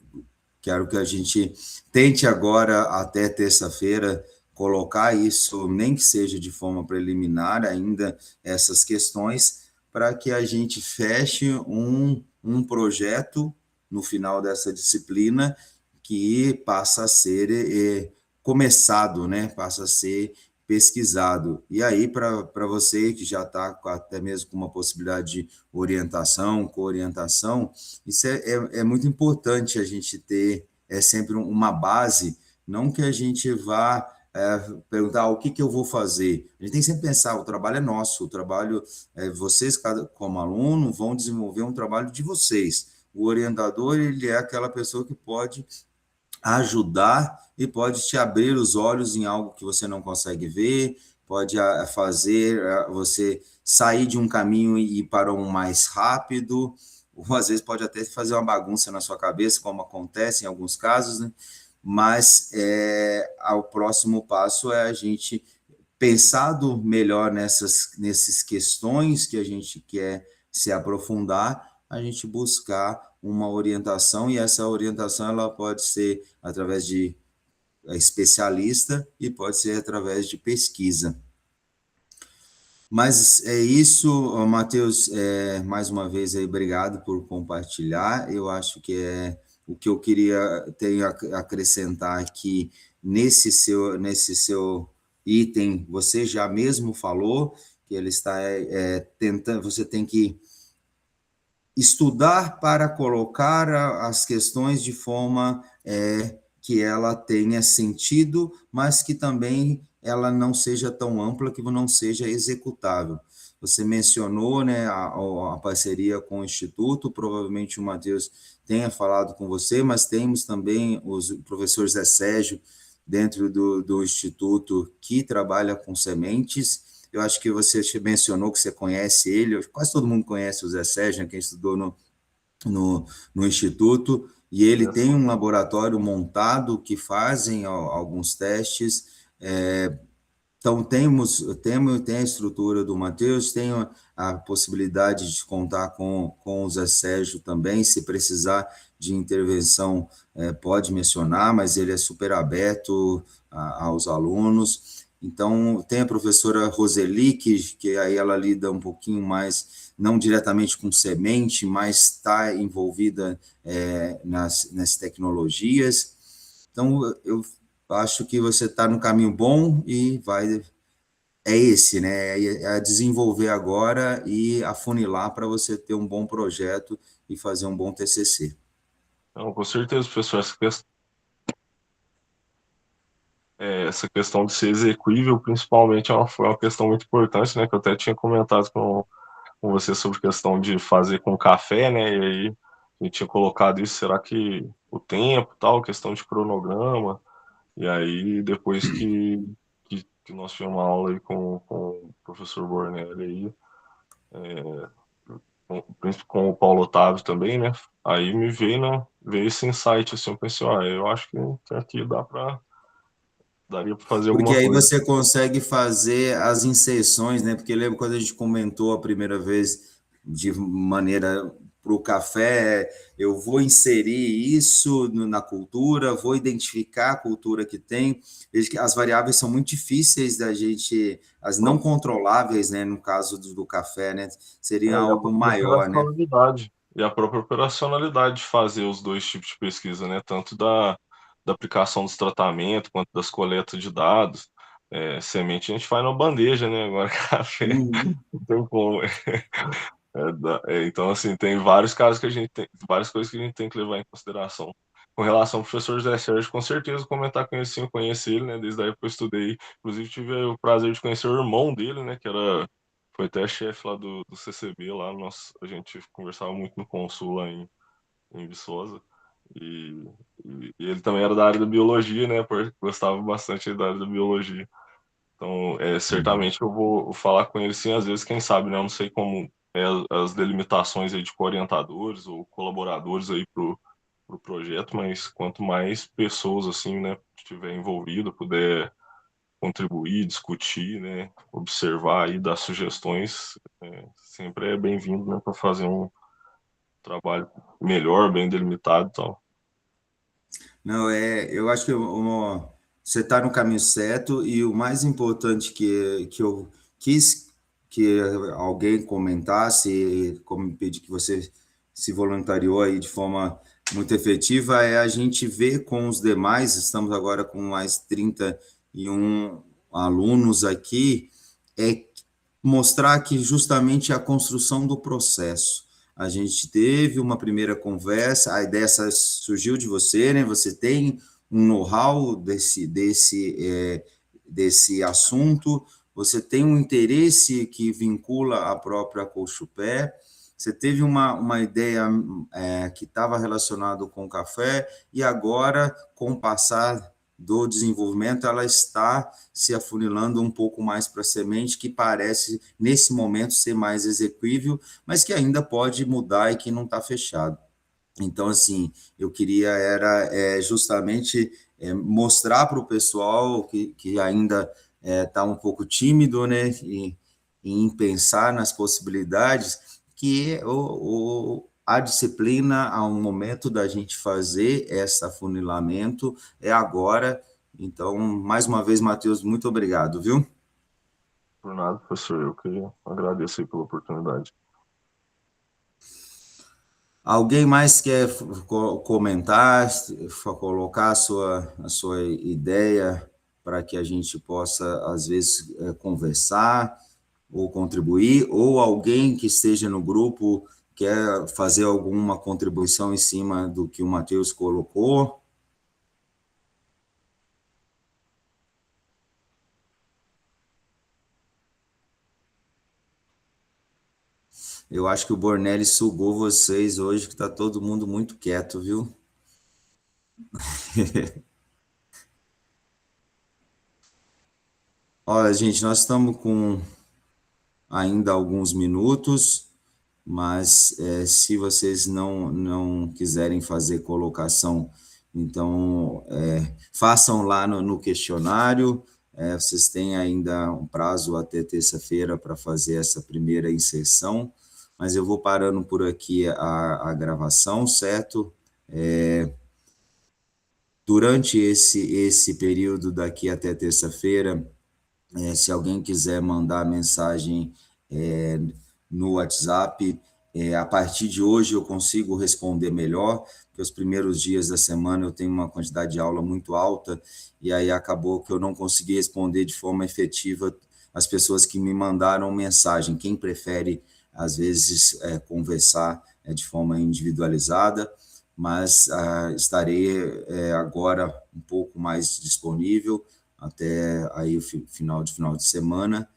Speaker 1: quero que a gente tente agora, até terça-feira, colocar isso, nem que seja de forma preliminar ainda, essas questões, para que a gente feche um projeto no final dessa disciplina que passa a ser começado, né? Passa a ser pesquisado. E aí, para você que já está até mesmo com uma possibilidade de orientação, coorientação, isso é muito importante a gente ter sempre uma base, não que a gente vá perguntar o que eu vou fazer. A gente tem que sempre pensar, o trabalho é nosso, o trabalho, vocês como aluno vão desenvolver um trabalho de vocês. O orientador, ele é aquela pessoa que pode ajudar e pode te abrir os olhos em algo que você não consegue ver, pode fazer você sair de um caminho e ir para um mais rápido, ou às vezes pode até fazer uma bagunça na sua cabeça, como acontece em alguns casos, né? Mas o próximo passo é a gente pensado melhor nessas questões que a gente quer se aprofundar, a gente buscar uma orientação, e essa orientação ela pode ser através de especialista e pode ser através de pesquisa. Mas é isso, Matheus, mais uma vez aí, obrigado por compartilhar. Eu acho que é o que eu queria acrescentar aqui nesse seu item, você já mesmo falou que ele está tentando, você tem que estudar para colocar as questões de forma que ela tenha sentido, mas que também ela não seja tão ampla, que não seja executável. Você mencionou, né, a parceria com o Instituto, provavelmente o Matheus tenha falado com você, mas temos também o professor Zé Sérgio, dentro do Instituto, que trabalha com sementes. Eu acho que você mencionou que você conhece ele, quase todo mundo conhece o Zé Sérgio, quem estudou no Instituto, e ele tem um laboratório montado que fazem alguns testes. Então, tem a estrutura do Matheus, tem a possibilidade de contar com o Zé Sérgio também, se precisar de intervenção, pode mencionar, mas ele é super aberto aos alunos. Então, tem a professora Roseli, que aí ela lida um pouquinho mais, não diretamente com semente, mas está envolvida nas tecnologias. Então, eu acho que você está no caminho bom e é esse, né? É desenvolver agora e afunilar para você ter um bom projeto e fazer um bom TCC.
Speaker 2: Não, com certeza, professor. Essa questão de ser execuível, principalmente, foi uma questão muito importante, né? Que eu até tinha comentado com você sobre a questão de fazer com café, né? E aí a gente tinha colocado isso, será que o tempo, tal, questão de cronograma. E aí, depois que nós tivemos uma aula aí com o professor Bornelli aí, com o Paulo Otávio também, né? Aí veio esse insight, assim, eu pensei, eu acho que aqui daria para fazer
Speaker 1: Porque
Speaker 2: alguma
Speaker 1: aí
Speaker 2: coisa.
Speaker 1: você consegue fazer as inserções, né? Porque lembra quando a gente comentou a primeira vez de maneira para o café, eu vou inserir isso na cultura, vou identificar a cultura que tem. Veja que as variáveis são muito difíceis da gente, as não controláveis, né? No caso do café, né? Seria
Speaker 2: E a
Speaker 1: algo
Speaker 2: própria
Speaker 1: maior, né?
Speaker 2: operacionalidade. E a própria operacionalidade de fazer os dois tipos de pesquisa, né? Tanto da aplicação dos tratamentos, quanto das coletas de dados. Semente a gente faz na bandeja, né? Agora café não tem como. Então, assim, tem vários casos que a gente tem, várias coisas que a gente tem que levar em consideração. Com relação ao professor José Sérgio, com certeza comentar com ele, sim, eu conheci ele, né? Desde a época que eu estudei. Inclusive, tive o prazer de conhecer o irmão dele, né? Foi até chefe lá do CCB, lá. A gente conversava muito no Consul lá em Viçosa. E ele também era da área da biologia, né? Porque gostava bastante da área da biologia. Então, certamente eu vou falar com ele, sim, às vezes, quem sabe, né? Eu não sei como as delimitações aí de orientadores ou colaboradores aí pro projeto, mas quanto mais pessoas, assim, né, estiver envolvido, puder contribuir, discutir, né, observar e dar sugestões, sempre é bem-vindo, né, para fazer um trabalho melhor, bem delimitado e tal.
Speaker 1: Não, eu acho que você está no caminho certo, e o mais importante que eu quis que alguém comentasse, como pedir que você se voluntariou aí de forma muito efetiva, é a gente ver com os demais. Estamos agora com mais 31 alunos aqui, mostrar que justamente a construção do processo. A gente teve uma primeira conversa, a ideia surgiu de você, né? Você tem um know-how desse assunto, você tem um interesse que vincula a própria Colchupé, você teve uma ideia que estava relacionada com o café, e agora, com o passar do desenvolvimento, ela está se afunilando um pouco mais para a semente, que parece, nesse momento, ser mais execuível, mas que ainda pode mudar e que não está fechado. Então, assim, eu queria justamente mostrar para o pessoal que ainda está um pouco tímido, né, em pensar nas possibilidades, que a disciplina, ao momento da gente fazer esse afunilamento, é agora. Então, mais uma vez, Matheus, muito obrigado, viu?
Speaker 2: Por nada, professor, eu que agradeço aí pela oportunidade.
Speaker 1: Alguém mais quer comentar, colocar a sua ideia para que a gente possa, às vezes, conversar ou contribuir, ou alguém que esteja no grupo quer fazer alguma contribuição em cima do que o Matheus colocou? Eu acho que o Bornelli sugou vocês hoje, que está todo mundo muito quieto, viu? Olha, gente, nós estamos com ainda alguns minutos, mas se vocês não quiserem fazer colocação, então façam lá no questionário. Vocês têm ainda um prazo até terça-feira para fazer essa primeira inserção, mas eu vou parando por aqui a gravação, certo? Durante esse período, daqui até terça-feira, se alguém quiser mandar mensagem no WhatsApp, a partir de hoje eu consigo responder melhor, porque os primeiros dias da semana eu tenho uma quantidade de aula muito alta, e aí acabou que eu não consegui responder de forma efetiva as pessoas que me mandaram mensagem. Quem prefere, às vezes, conversar de forma individualizada, mas estarei agora um pouco mais disponível até aí o final de semana.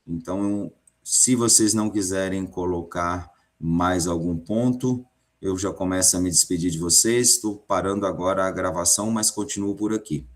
Speaker 1: Então, se vocês não quiserem colocar mais algum ponto, eu já começo a me despedir de vocês. Estou parando agora a gravação, mas continuo por aqui.